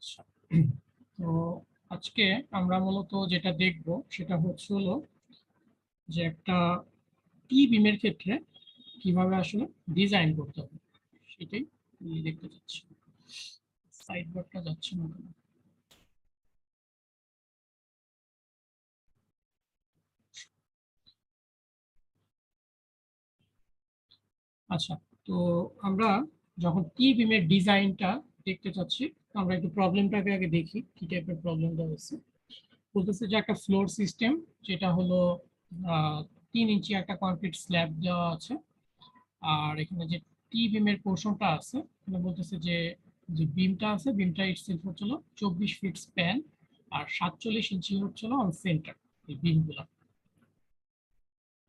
আচ্ছা, তো আজকে আমরা মূলত যেটা দেখব সেটা হলো যে একটা টি বিমের ক্ষেত্রে কিভাবে আসলে ডিজাইন করতে হবে সেটাই দেখতে চাচ্ছি। সাইড বারটা যাচ্ছে না কেন? আচ্ছা, তো আমরা যখন টি বিমের ডিজাইনটা দেখতে চাচ্ছি, আমরা একটু প্রবলেমটাকে আগে দেখি কি টাইপের প্রবলেমটা হচ্ছে। বলতেছে যে একটা ফ্লোর সিস্টেম, যেটা হলো 3 ইঞ্চি একটা কংক্রিট স্ল্যাব দেওয়া আছে। আর এখানে যে টি বিমের পোর্শনটা আছে, এখানে বলতেছে যে যে বিমটা আছে, বিমটা ইটসেলফ হচ্ছিল 24 ফিট স্প্যান, আর 47 ইঞ্চি হচ্ছিল অন সেন্টার এই বিমগুলা।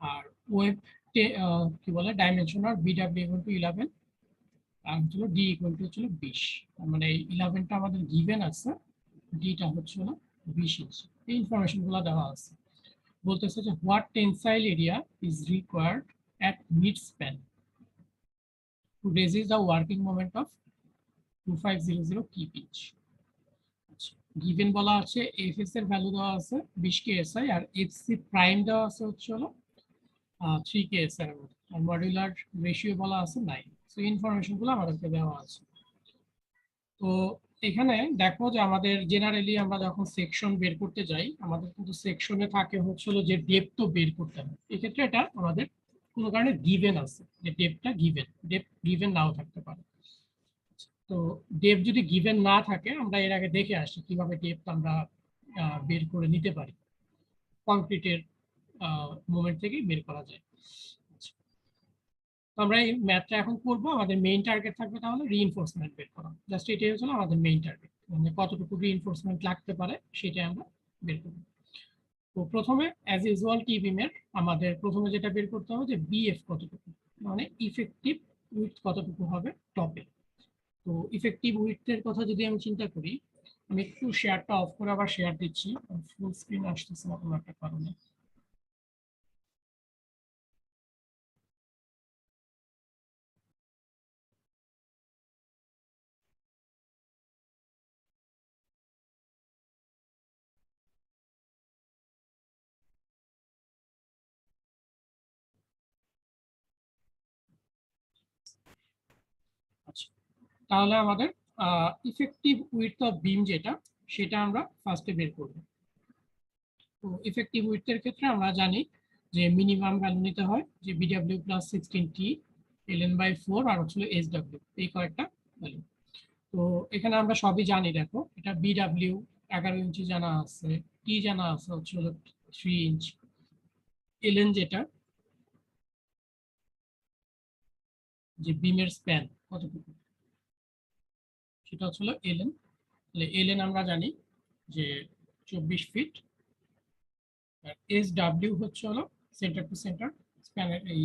আর ওয়েব কি বলে ডাইমেনশন আর বিডব্লিউ ইকুয়াল টু 11, আর হচ্ছিল ডি ইকুয়াল টু হচ্ছিল 20। মানে এই 11টা আমাদের গিভেন আছে, ডিটা হচ্ছিল 20 ইঞ্চি। এই ইনফরমেশন গুলো দেওয়া আছে। বলতেছে যে what tensile area is required at mid span to resist the working moment of 2500 কি পিচ। গিভেন বলা আছে এফএস এর ভ্যালু দেওয়া আছে 20 কেএসআই, আর এফসি প্রাইম দেওয়া আছে হলো 3 কেএসআই, আর মডুলার রেশিও বলা আছে 9। সো ইনফরমেশন গুলো আমাদেরকে দেওয়া আছে। তো এখানে দেখো যে আমাদের জেনারেলি আমরা যখন সেকশন বের করতে যাই, আমাদের কিন্তু সেকশনে থাকে হচ্ছিল যে ডেপথ বের করতে হবে। এক্ষেত্রে এটা আমাদের কোনো কারণে গিভেন আছে যে ডেপথটা গিভেন, ডেপথ গিভেন নাও থাকতে পারে। তো ডেপ যদি গিভেন না থাকে, আমরা এর আগে দেখে আসি কিভাবে ডেপথ আমরা বের করে নিতে পারি, কংক্রিটের মোমেন্ট থেকেই বের করা যায়। আচ্ছা, তো আমরা এই ম্যাথটা এখন করবো। আমাদের মেইন টার্গেট থাকবে তাহলে রিইনফোর্সমেন্ট বের করা। জাস্ট এটাই হচ্ছে আমাদের মেইন টার্গেট, মানে কতটুকু রিইনফোর্সমেন্ট লাগতে পারে সেটাই আমরা বের করবো। তো প্রথমে অ্যাজ ইউজুয়াল টি বিমের আমাদের প্রথমে যেটা বের করতে হবে যে বিএফ কতটুকু, মানে ইফেক্টিভ উইডথ কতটুকু হবে টপে। তো ইফেক্টিভ উইডথের কথা যদি আমি চিন্তা করি, আমি একটু শেয়ারটা অফ করে আবার শেয়ার দিচ্ছি, ফুল স্ক্রিন আসতেছে না কোনো একটা কারণে। আচ্ছা, তাহলে আমাদের ইফেক্টিভ উইডথ অফ বিম যেটা, সেটা আমরা ফার্স্টে বের করব। তো ইফেক্টিভ উইডথের ক্ষেত্রে আমরা জানি যে মিনিমাম ভ্যালু নিতে হয় যে বিডব্লিউ প্লাস 16 টি ln/4 আর হচ্ছিল এসডব্লিউ, এই কয়েকটা ভ্যালু। তো এখানে আমরা সবই জানি, দেখো এটা বিডব্লিউ 11 ইঞ্চি জানা আছে, টি জানা আছে হচ্ছিল 3 ইঞ্চ, এলএন যেটা যে বিমের স্প্যান কতটুকু সেটা হচ্ছিল এলএন। তাহলে এলএন আমরা জানি যে 24 ফিট, আর এস ডাব্লিউ হচ্ছে হলো সেন্টার টু সেন্টার স্প্যানের এই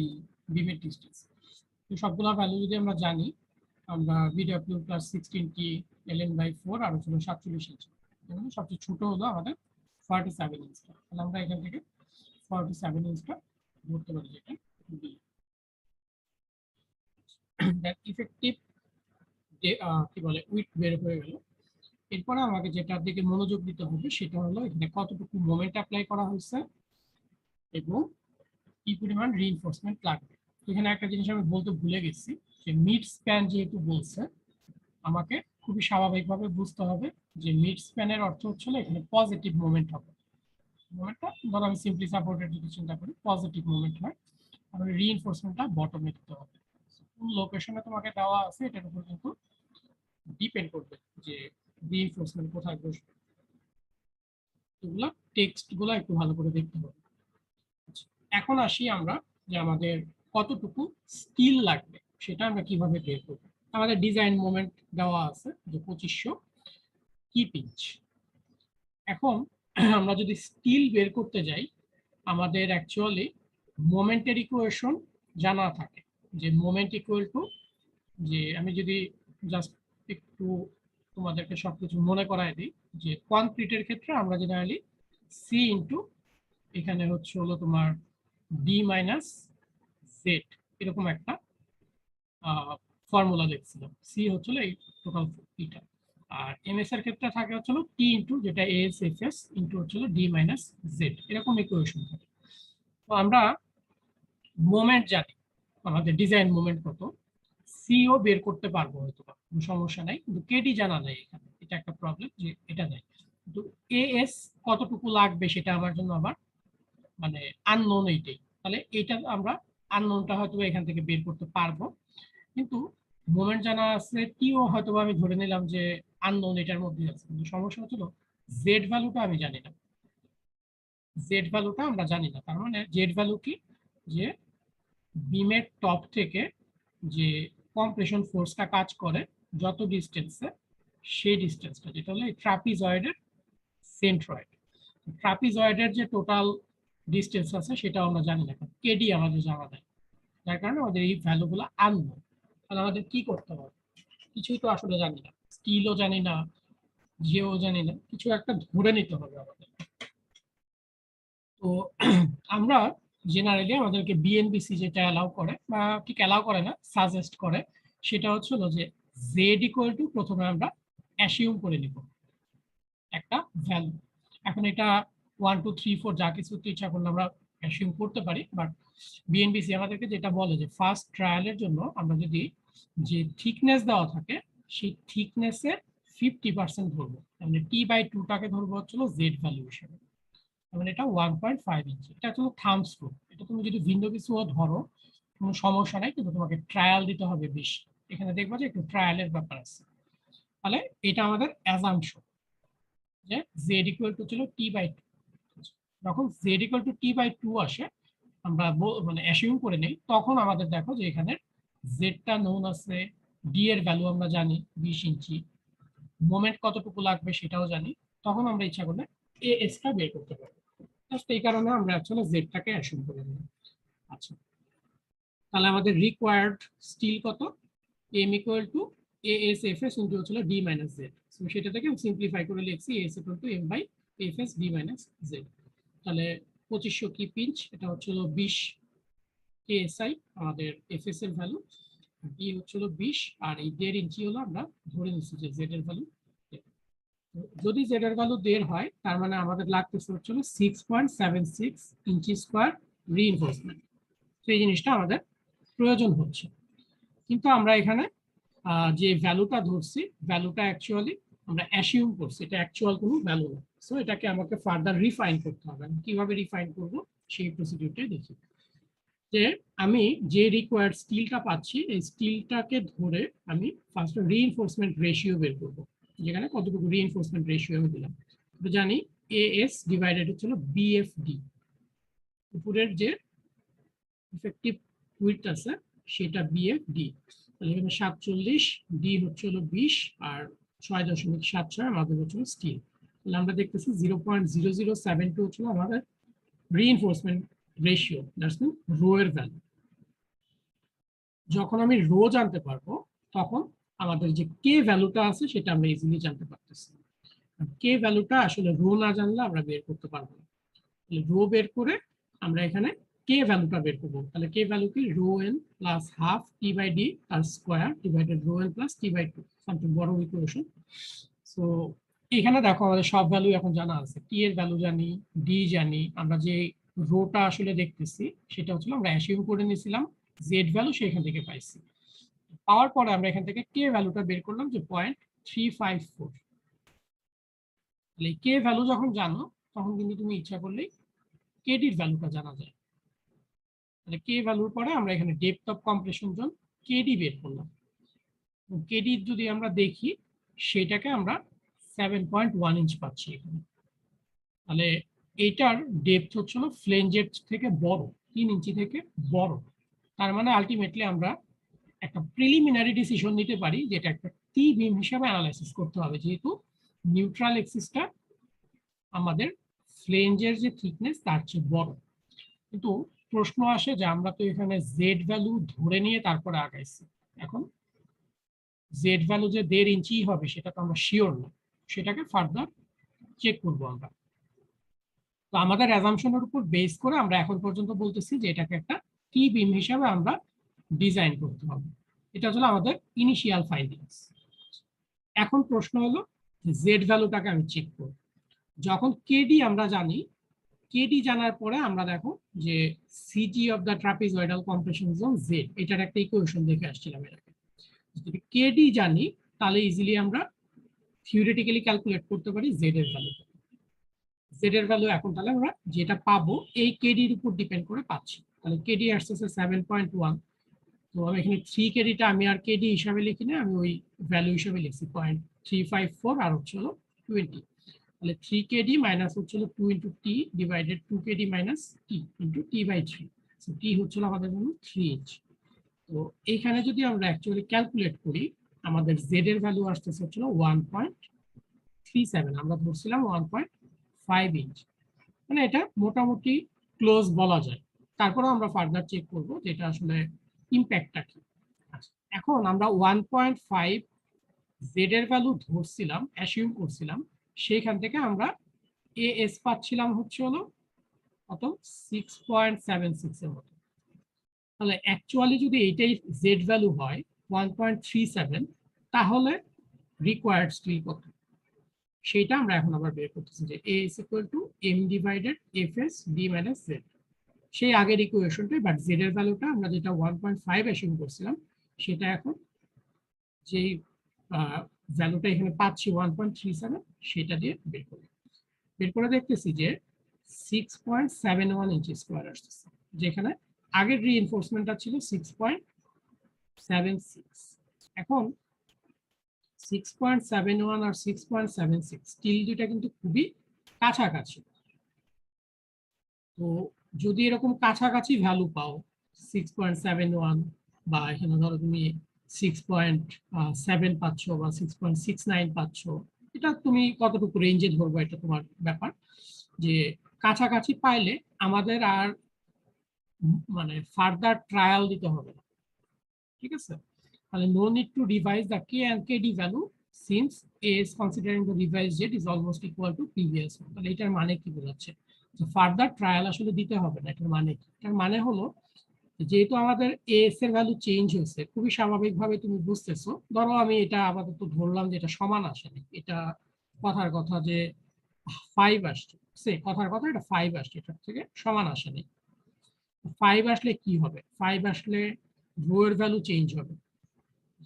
বিমের ডিস্টেন্স। তো সবগুলো ভ্যালু যদি আমরা জানি, আমরা বিডব্লিউ প্লাস 16 টি ln/4 আর হচ্ছিল 47 ইঞ্চি, মানে সবচেয়ে ছোট হলো আমাদের 47 ইঞ্চটা। তাহলে আমরা এখান থেকে 47 ইঞ্চটা ধরতে পারি, যেটা বি। দ্যাট ইফেক্টিভ কি বলে উইথ বের হয়ে গেল। এরপরে আমাকে যেটার দিকে মনোযোগ দিতে হবে সেটা হলো এখানে কতটুকু মোমেন্ট অ্যাপ্লাই করা হয়েছে এবং কি পরিমাণ রিইনফোর্সমেন্ট লাগবে। এখানে একটা জিনিস আমি বলতে ভুলে গেছি, যে মিড স্প্যান যেহেতু বলছে, আমাকে খুবই স্বাভাবিকভাবে বুঝতে হবে যে মিড স্প্যানের অর্থ হচ্ছে এখানে পজিটিভ মোমেন্ট হবে। মোমেন্টটা ধরো আমি সিম্পলি সাপোর্টের যদি চিন্তা করি পজিটিভ মোমেন্ট হয়, তাহলে রিইনফোর্সমেন্টটা বটমে দিতে হবে। কোন লোকেশনে তোমাকে দেওয়া আছে এটার উপর কিন্তু ডিপেন্ড করবে যে রিইনফোর্সমেন্ট কোথায় বসবে। এগুলো টেক্সট গুলো একটু ভালো করে দেখতে হবে। আচ্ছা, এখন আসি আমরা যে আমাদের কতটুকু স্কিল লাগবে সেটা আমরা কিভাবে বের করব। আমাদের ডিজাইন মোমেন্ট দেওয়া আছে যে 2500 কি পিচ। এখন আমরা যদি স্কিল বের করতে যাই, আমাদের অ্যাকচুয়ালি মোমেন্টের ইকুয়েশন জানা থাকে, যে মোমেন্ট ইকুয়াল টু, যে আমি যদি জাস্ট একটু তোমাদেরকে সবকিছু মনে করায় দিই, যে কনক্রিটের ক্ষেত্রে আমরা জেনারেলি সি ইন্টু এখানে হচ্ছে হলো তোমার ডি মাইনাস জেড, এরকম একটা ফর্মুলা দেখছিলাম। সি হচ্ছিল এই টোটাল ইটা, আর এমএস এর ক্ষেত্রে থাকে হচ্ছে টি ইন্টু যেটা এস এফ এস ইন্টু হচ্ছে ডি মাইনাস জেড, এরকম ইকুয়েশন থাকে। তো আমরা মোমেন্ট জানি, আমাদের ডিজাইন মোমেন্ট কত, সিও বের করতে পারবো হয়তো, কোনো সমস্যা নাই, কিন্তু কেডি জানা নাই এখানে, এটা একটা প্রবলেম যে এটা নাই। কিন্তু এএস কতটুকু লাগবে সেটা আমার জন্য আবার মানে আননোন, এইটাই। তাহলে এটা আমরা আননোনটা হয়তো এখান থেকে বের করতে পারবো, কিন্তু মোমেন্ট জানা আছে, টিও হয়তো আমি ধরে নিলাম যে আননোন এটার মধ্যে আছে, কিন্তু সমস্যা হচ্ছিল জেড ভ্যালুটা আমি জানি না। জেড ভ্যালুটা আমরা জানি না, তার মানে জেড ভ্যালু কি, যে বিমের টপ থেকে যে কম্প্রেশন ফোর্সটা কাজ করে যত ডিস্টেন্সে, সেই ডিস্টেন্সটা যেটা হলো ট্রাপিজয়েডের সেন্ট্রয়েড, ট্রাপিজয়েডের যে টোটাল ডিস্টেন্স আছে সেটা আমরা জানি না, কেডি আমাদের জানা নাই, যার কারণে আমাদের এই ভ্যালুগুলো আনবো। তাহলে আমাদের কি করতে হবে, কিছুই তো আসলে জানি না, স্টিলও জানি না, জিও জানি না, কিছু একটা ধরে নিতে হবে আমাদের। তো আমরা জেনারেলি আমাদেরকে বিএনবিসি যেটা অ্যালাউ করে, বা ঠিক অ্যালাউ করে না, সাজেস্ট করে, সেটা হচ্ছিল যে জেড ইকুয়াল টু প্রথমে আমরা অ্যাসিউম করে নিব একটা ভ্যালু। এখন এটা 1 2 3 4 যা কিছু ইচ্ছা করলে আমরা অ্যাসিউম করতে পারি, বাট বিএনবিসি আমাদেরকে যেটা বলে যে ফার্স্ট ট্রায়ালের জন্য আমরা যদি যে থিকনেস দেওয়া থাকে সেই থিকনেসের 50% ধরবো, মানে t/2টাকে ধরবো হচ্ছিল জেড ভ্যালু হিসেবে, মানে এটা 1.5 ইঞ্চি। এটা হচ্ছে থাম্ব স্ক্রু, এটা তুমি যদি ভিন্ন কিছু ধরো কোনো সমস্যা নাই, কিন্তু তোমাকে ট্রায়াল দিতে হবে বেশি, এখানে দেখবো যে একটু ট্রায়ালের ব্যাপার আছে। তাহলে এটা আমাদের অ্যাজাম্পশন যে জেড ইকুয়াল টু ছিল t/2। যখন জেড ইকুয়াল টু t/2 আসে, আমরা মানে অ্যাসিউম করে নেই, তখন আমাদের দেখো যে এখানে জেডটা নোন আছে, ডি এর ভ্যালু আমরা জানি 20 ইঞ্চি, মোমেন্ট কতটুকু লাগবে সেটাও জানি, তখন আমরা ইচ্ছা করলে এএস টা বের করতে পারবো। জাস্ট এই কারণে আমরা অ্যাকচুয়ালি জেডটাকে অ্যাসিউম করে নিই। আচ্ছা, তাহলে আমাদের রিকোয়ার্ড স্টিল কত, M equal to AS F S into হচ্ছিল ডি মাইনাস জেড, সেটা থেকে সিম্পলিফাই করে লিখছি S equal to M by F S D minus Z. তাহলে 2500 কি পিঞ্চ, এটা হচ্ছিল 20 কেএসআই আমাদের এফএস এর ভ্যালু, ডি হচ্ছিল 20, আর এই 1.5 ইঞ্চি হলো আমরা ধরে নিচ্ছি যে জেড এর ভ্যালু। যদি জেড এর ভ্যালু 1.5 হয়, তার মানে আমাদের লাগতেছে হচ্ছিল 6.76 ইঞ্চি স্কোয়ার রিইনফোর্সমেন্ট। তো এই জিনিসটা আমাদের প্রয়োজন হচ্ছে, কিন্তু আমরা এখানে যে ভ্যালুটা ধরছি, ভ্যালুটা অ্যাকচুয়ালি আমরা অ্যাসিউম করছি, এটা অ্যাকচুয়াল কোনো ভ্যালু না। সো এটাকে আমাকে ফার্দার রিফাইন করতে হবে। কিভাবে রিফাইন করব সেই প্রসিডিউরটাই দেখি। যে আমি যে রিকোয়ার্ড স্টিলটা পাচ্ছি, এই স্টিলটাকে ধরে আমি ফার্স্ট রিইনফোর্সমেন্ট রেশিও বের করব, যেখানে কতটুকু রিইনফোর্সমেন্ট রেশিও আমি দিলাম। জানি এএস ডিভাইডেড হচ্ছিল বিএফডি, উপরের যে ইফেক্টিভ উইডথ আছে সেটা বিএফডি। তাহলে এখানে 47, ডি হচ্ছে হলো 20, আর 6.76 আমাদের হচ্ছে স্টিল। তাহলে আমরা দেখতেছি 0.0072 হচ্ছিল আমাদের reinforcement ratio, that's mean rho এর ভ্যালু। যখন আমি রো জানতে পারবো, তখন আমাদের যে কে ভ্যালুটা আছে সেটা আমরা ইজিলি জানতে পারতেছি। কে ভ্যালুটা আসলে রো না জানলে আমরা বের করতে পারবো না। রো বের করে আমরা এখানে কে ভ্যালুটা বের করবো। তাহলে কে ভ্যালু কি, rho N plus half T by D তার square divided rho N plus T, something বড় ইকুয়েশন। সো এখানে দেখো আমাদের সব ভ্যালু এখন জানা আছে, টি এর ভ্যালু জানি, ডি জানি, আমরা যে রোটা আসলে দেখতেছি সেটা হচ্ছে আমরা অ্যাসিউম করে নিয়েছিলাম জেড ভ্যালু সেখান থেকে পাইছি। পাওয়ার পরে আমরা এখান থেকে কে ভ্যালুটা বের করলাম যে 0.354। তাহলে কে ভ্যালু যখন জানো, তখন কিন্তু তুমি ইচ্ছা করলেই কেডির ভ্যালুটা জানা যায়। তাহলে কে ভ্যালুর পরে আমরা এখানে depth of compression zone KD বের করলাম। কেডি যদি আমরা দেখি, সেটাকে আমরা 7.1 ইঞ্চ পাচ্ছি এখানে। তাহলে এইটার ডেপথ হচ্ছিল ফ্লেঞ্জের থেকে বড়, 3 ইঞ্চি থেকে বড়। তার মানে আলটিমেটলি আমরা একটা প্রিলিমিনারি ডিসিশন নিতে পারি যে এটা একটা টি বিম হিসাবে অ্যানালাইসিস করতে হবে, যেহেতু নিউট্রাল এক্সিসটা আমাদের ফ্লেঞ্জের যে থিকনেস তার চেয়ে বড়। কিন্তু প্রশ্ন আসে যে আমরা তো এখানে জেড ভ্যালু ধরে নিয়ে তারপরে আগাইছি, এখন জেড ভ্যালু যে 1.5 ইঞ্চি হবে সেটা তো আমরা শিওর না, সেটাকে ফার্দার চেক করবো আমরা। তো আমাদের অ্যাজাম্পশনের উপর বেস করে আমরা এখন পর্যন্ত বলতেছি যে এটাকে একটা টি বিম হিসাবে আমরা ডিজাইন করতে হবে। এটা হলো আমাদের ইনিশিয়াল ফাইন্ডিংস। এখন প্রশ্ন হলো জেড ভ্যালুটাকে আমি চেক করব। যখন কেডি আমরা জানি, কেডি জানার পরে আমরা দেখো যে CG of the trapezoidal compression zone Z, এটার একটা ইকুয়েশন দেখে আসছিলাম এর আগে। যদি কেডি জানি তাহলে ইজিলি আমরা থিওরিটিক্যালি ক্যালকুলেট করতে পারি জেড এর ভ্যালু। জেড এর ভ্যালু এখন তাহলে আমরা যেটা পাবো এই কেডির উপর ডিপেন্ড করে পাচ্ছি। তাহলে কেডি আসতেছে 7.1। তো আমি এখানে 3 কেডিটা আমি আর কেডি হিসাবে লিখি না, আমি ওই ভ্যালু হিসাবে লিখছি 0.354 আর হচ্ছে হলো 20। তাহলে 3 কেডি মাইনাস হচ্ছে হলো 2 into T divided 2 KD minus T into T by 3। So T হচ্ছে আমাদের জন্য 3 ইঞ্চ। তো এইখানে যদি আমরা অ্যাকচুয়ালি ক্যালকুলেট করি আমাদের জেড এর ভ্যালু আসতেছে হচ্ছে 1.37, আমরা ধরছিলাম 1.5 ইঞ্চ, মানে এটা মোটামুটি ক্লোজ বলা যায়। তারপরে আমরা ফার্দার চেক করবো যেটা আসলে ইম্প্যাক্টটা কি। আচ্ছা, এখন আমরা 1.5 জেড এর ভ্যালু ধরছিলাম, অ্যাসিউম করছিলাম, সেইখান থেকে আমরা এএস পাচ্ছিলাম হচ্ছে হলো কত 6.76 এর মতো। তাহলে অ্যাকচুয়ালি যদি এইটাই জেড ভ্যালু হয় 1.37, তাহলে রিকোয়ার্ড স্টিল কত, সেটা আমরা এখন আবার বের করতেছি যে A is equal to M divided F S D minus Z, সেই আগের ইকুয়েশনটাই, বাট জেড এর ভ্যালুটা আমরা যেটা 1.5 অ্যাসিউম করছিলাম সেটা এখন যেই ভ্যালুটা এখানে পাচ্ছি 1.37 সেটা দিয়ে বের করে দেখতেছি যে 6.71 ইঞ্চি স্কোয়ার আসতেছে, যেখানে আগের রিইনফোর্সমেন্টটা ছিল 6.76। এখন 6.71 আর 6.76 স্টিল দুইটা কিন্তু খুবই কাছাকাছি। তো যদি এরকম কাছাকাছি ভ্যালু পাও 6.71 বা এখানে ধরো তুমি 6.7 পাচ্ছ বা 6.69 পাচ্ছ, এটা তুমি কতটুকু রেঞ্জে ধরবো এটা তোমার ব্যাপার। যে কাছাকাছি পাইলে আমাদের আর মানে ফার্দার ট্রায়াল দিতে হবে না, ঠিক আছে? তাহলে no need to revise the K and KD value since a is considering the revise Z is almost equal to previous. তাহলে এটার মানে কি বোঝাচ্ছে? যে ফার্দার ট্রায়াল আসলে দিতে হবে না। এটার মানে কি? এটার মানে হলো যেহেতু আমাদের এস এর ভ্যালু চেঞ্জ হয়েছে, খুবই স্বাভাবিকভাবে তুমি বুঝতেছো, ধরো আমি এটা আপাতত ধরলাম যে এটা সমান আসেনি, এটা কথার কথা যে 5 আসছে, সে কথার কথা এটা 5 আসছে, এটার থেকে সমান আসেনি। 5 আসলে কি হবে? 5 আসলে রো এর ভ্যালু চেঞ্জ হবে,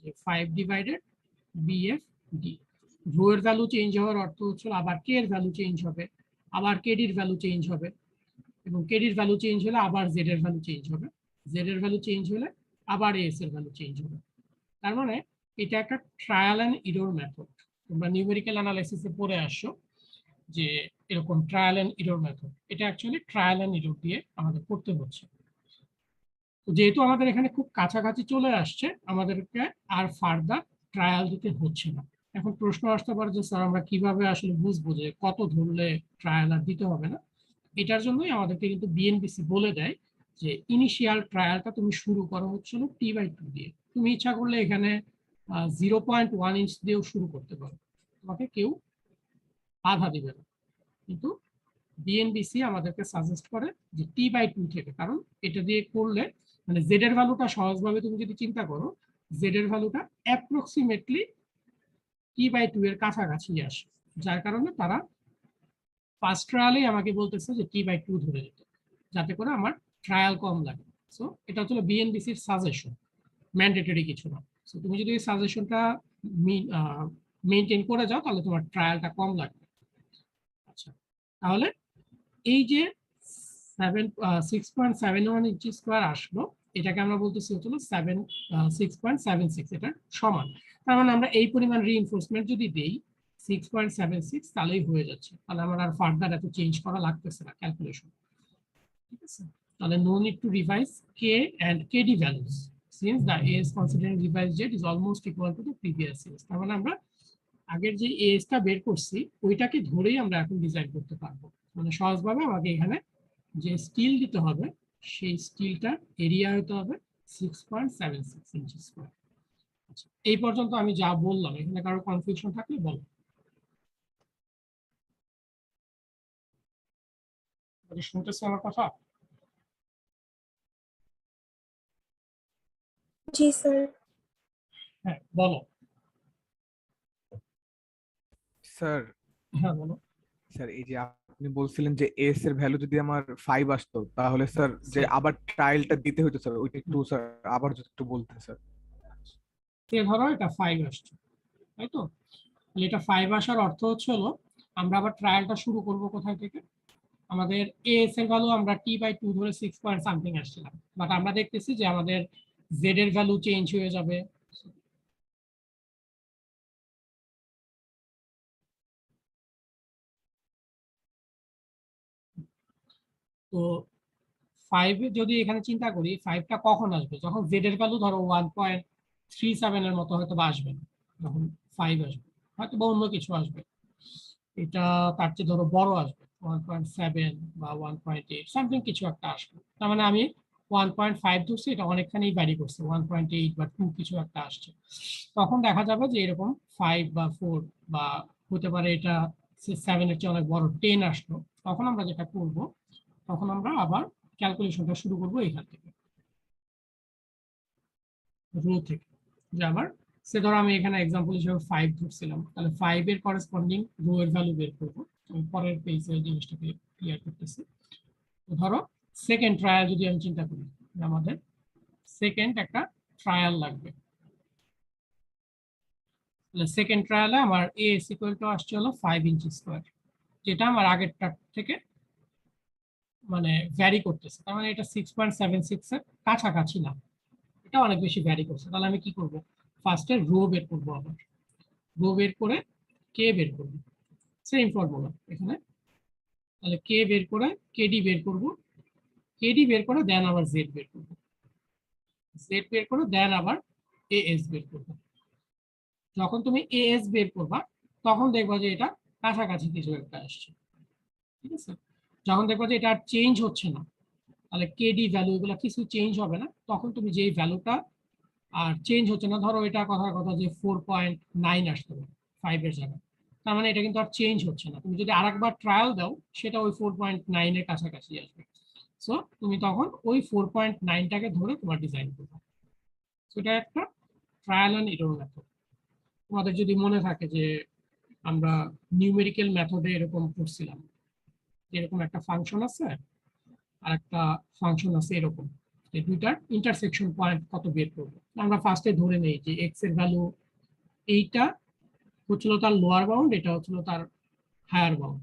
যে 5 ডিভাইডেড বিএফ ডি। রো এর ভ্যালু চেঞ্জ হওয়ার অর্থ হচ্ছে আবার কে এর ভ্যালু চেঞ্জ হবে, আবার কেডির ভ্যালু চেঞ্জ হবে, এবং কেডির ভ্যালু চেঞ্জ হলে আবার জেড এর ভ্যালু চেঞ্জ হবে, জেড এর ভ্যালু চেঞ্জ হলে আবার এস এর ভ্যালু চেঞ্জ হবে। তার মানে এটা একটা ট্রায়াল এন্ড ইরর মেথড। তোমরা নিউমেরিক্যাল অ্যানালাইসিসে পড়ে আসছো যে এরকম ট্রায়াল এন্ড ইরর মেথড, এটা অ্যাকচুয়ালি ট্রায়াল এন্ড ইরর দিয়ে আমাদের করতে হচ্ছে। তো যেহেতু আমাদের এখানে খুব কাছাকাছি চলে আসছে, আমাদেরকে আর ফার্দার ট্রায়াল দিতে হচ্ছে না। এখন প্রশ্ন আসতে পারে যে স্যার আমরা কিভাবে আসলে বুঝবো যে কত ধরলে ট্রায়াল আর দিতে হবে না? এটার জন্যই আমাদেরকে কিন্তু বিএনপিসি বলে দেয় যে ইনিশিয়াল ট্রায়ালটা তুমি শুরু করো হচ্ছিল T/2 দিয়ে। তুমি ইচ্ছা করলে এখানে 0.1 ইঞ্চ দিয়েও শুরু করতে পারো, তোমাকে কেউ বাধা দিবে না। কিন্তু বিএনবিসি আমাদেরকে সাজেস্ট করে যে T/2 থেকে, কারণ এটা দিয়ে করলে মানে জেড এর ভ্যালুটা সহজভাবে তুমি যদি চিন্তা করো, জেড এর ভ্যালুটা অ্যাপ্রক্সিমেটলি T/2 এর কাছাকাছি আসে, যার কারণে তারা ফার্স্ট ট্রায়ালেই আমাকে বলতেছে যে T/2 ধরে নিতে, যাতে করে আমার ট্রায়াল কম লাগে। সো এটা হচ্ছে বিএনবিসির সাজেশন, ম্যান্ডেটরি কিছু না। সো তুমি যদি এই সাজেশনটা মেনটেন করে যাও তাহলে তোমার ট্রায়ালটা কম লাগবে। আচ্ছা, তাহলে এই যে 6.71 ইঞ্চি স্কোয়ার আসলো, এটাকে আমরা বলতেছি হলো 6.76, এটা সমান। তার মানে আমরা এই পরিমাণ রিইনফোর্সমেন্ট যদি দেই 6.76, তাহলেই হয়ে যাচ্ছে, তাহলে আমার আর ফার্দার এত চেঞ্জ করা লাগতেছে না ক্যালকুলেশন, ঠিক আছে? তাহলে no need to revise K and KD values since the S considering revise Z is almost equal to the previous S. তার মানে আমরা আগের যে এসটা বের করছি ওইটাকে ধরেই আমরা এখন ডিজাইন করতে পারবো। মানে সহজভাবে আমাকে এখানে যে স্টিল দিতে হবে সেই স্টিলটা এরিয়া হতে হবে 6.76 ইঞ্চি স্কোয়ার। আচ্ছা, এই পর্যন্ত আমি যা বললাম এখানে কারো কনফিউশন থাকলে বলো। শুনতেছো আমার কথা? জি স্যার। হ্যাঁ বলো। স্যার হ্যাঁ বলো। স্যার এই যে আপনি বলছিলেন যে এস এর ভ্যালু যদি আমার 5 আসতো, তাহলে স্যার যে আবার ট্রায়ালটা দিতে হতো স্যার, ওইটা একটু স্যার আবার যদি একটু বলতেন স্যার। ধরো এটা 5 আসছে, তাই তো? তাহলে এটা 5 আসার অর্থ হচ্ছে হলো আমরা আবার ট্রায়ালটা শুরু করব কোথায় থেকে? আমাদের এস এর ভ্যালু আমরা t/2 ধরে 6 পয়েন্ট সামথিং আসছিলাম, বাট আমরা দেখতেছি যে আমাদের জেড এর ভ্যালু চেঞ্জ হয়ে যাবে। তো 5 যদি এখানে চিন্তা করি, 5টা কখন আসবে? যখন জেড এর ভ্যালু ধরো 1.37 এর মতো হয়তো বা আসবে না, যখন 5 আসবে হয়তো বা অন্য কিছু আসবে, এটা তার চেয়ে ধরো বড় আসবে, 1.7 বা 1.8 সামথিং কিছু একটা আসবে। তার মানে আমি 1.5 ধরছি, এটা অনেকখানি ভ্যারি করছে, 1.8 বা 2 কিছু একটা আসছে। তখন দেখা যাবে যে এরকম 5 বা 4 বা হতে পারে এটা 7 এর চেয়ে অনেক বড় 10 আসলো। তখন আমরা যেটা করব, তখন আমরা আবার ক্যালকুলেশনটা শুরু করব এখান থেকে, রো থেকে। যে আবার সে ধরো আমি এখানে এক্সাম্পল হিসেবে 5 ধরছিলাম, তাহলে 5 এর করেসপন্ডিং রো এর ভ্যালু বের করব। আমি পরের পেজে জিনিসটাকে ক্লিয়ার করতেছি। তো ধরো সেকেন্ড ট্রায়াল যদি আমি চিন্তা করি, আমাদের সেকেন্ড একটা ট্রায়াল লাগবে। তাহলে সেকেন্ড ট্রায়ালে আমার এ ইজ ইকুয়াল টু আসছে হলো 5 ইঞ্চি স্কোয়ার, যেটা আমার আগেরটার থেকে মানে ভ্যারি করতেছে। তার মানে এটা 6.76 এর কাছাকাছি না, এটা অনেক বেশি ভ্যারি করছে। তাহলে আমি কি করব? ফার্স্টে রো বের করবো, আবার রো বের করে কে বের করবো, সেম ফর্মুলা এখানে। তাহলে কে বের করে কেডি বের করব, কেডি বের করে দেন আবার জেড বের করব, জেড বের করে দেন আবার এএস বের করব। যখন তুমি এএস বের করবা, তখন দেখবা যে এটা কাছাকাছি কিছু একটা আসছে, ঠিক আছে? যখন দেখবা যে এটা আর চেঞ্জ হচ্ছে না, তাহলে কেডি ভ্যালু এগুলো কিছু চেঞ্জ হবে না, তখন তুমি যেই ভ্যালুটা আর চেঞ্জ হচ্ছে না, ধরো এটা কথার কথা যে 4.9 আসতে পারে 5 এর জায়গায়, তার মানে এটা কিন্তু আর চেঞ্জ হচ্ছে না। তুমি যদি আরেকবার ট্রায়াল দাও, সেটা ওই 4.9 এর কাছাকাছি আসবে। সো তুমি তখন ওই 4.9টাকে ধরে তোমার ডিজাইন করবে। সেটা একটা ট্রায়াল অ্যান্ড এরর মেথড। তোমাদের যদি মনে থাকে যে আমরা নিউমেরিক্যাল মেথডে এরকম করছিলাম, এরকম একটা ফাংশন আছে আর একটা ফাংশন আছে এরকম, যে দুইটার ইন্টারসেকশন পয়েন্ট কত বের করবো। আমরা ফার্স্টে ধরে নেই যে এক্স এর ভ্যালু এইটা হচ্ছিল তার লোয়ার বাউন্ড, এটা হচ্ছিল তার হায়ার বাউন্ড,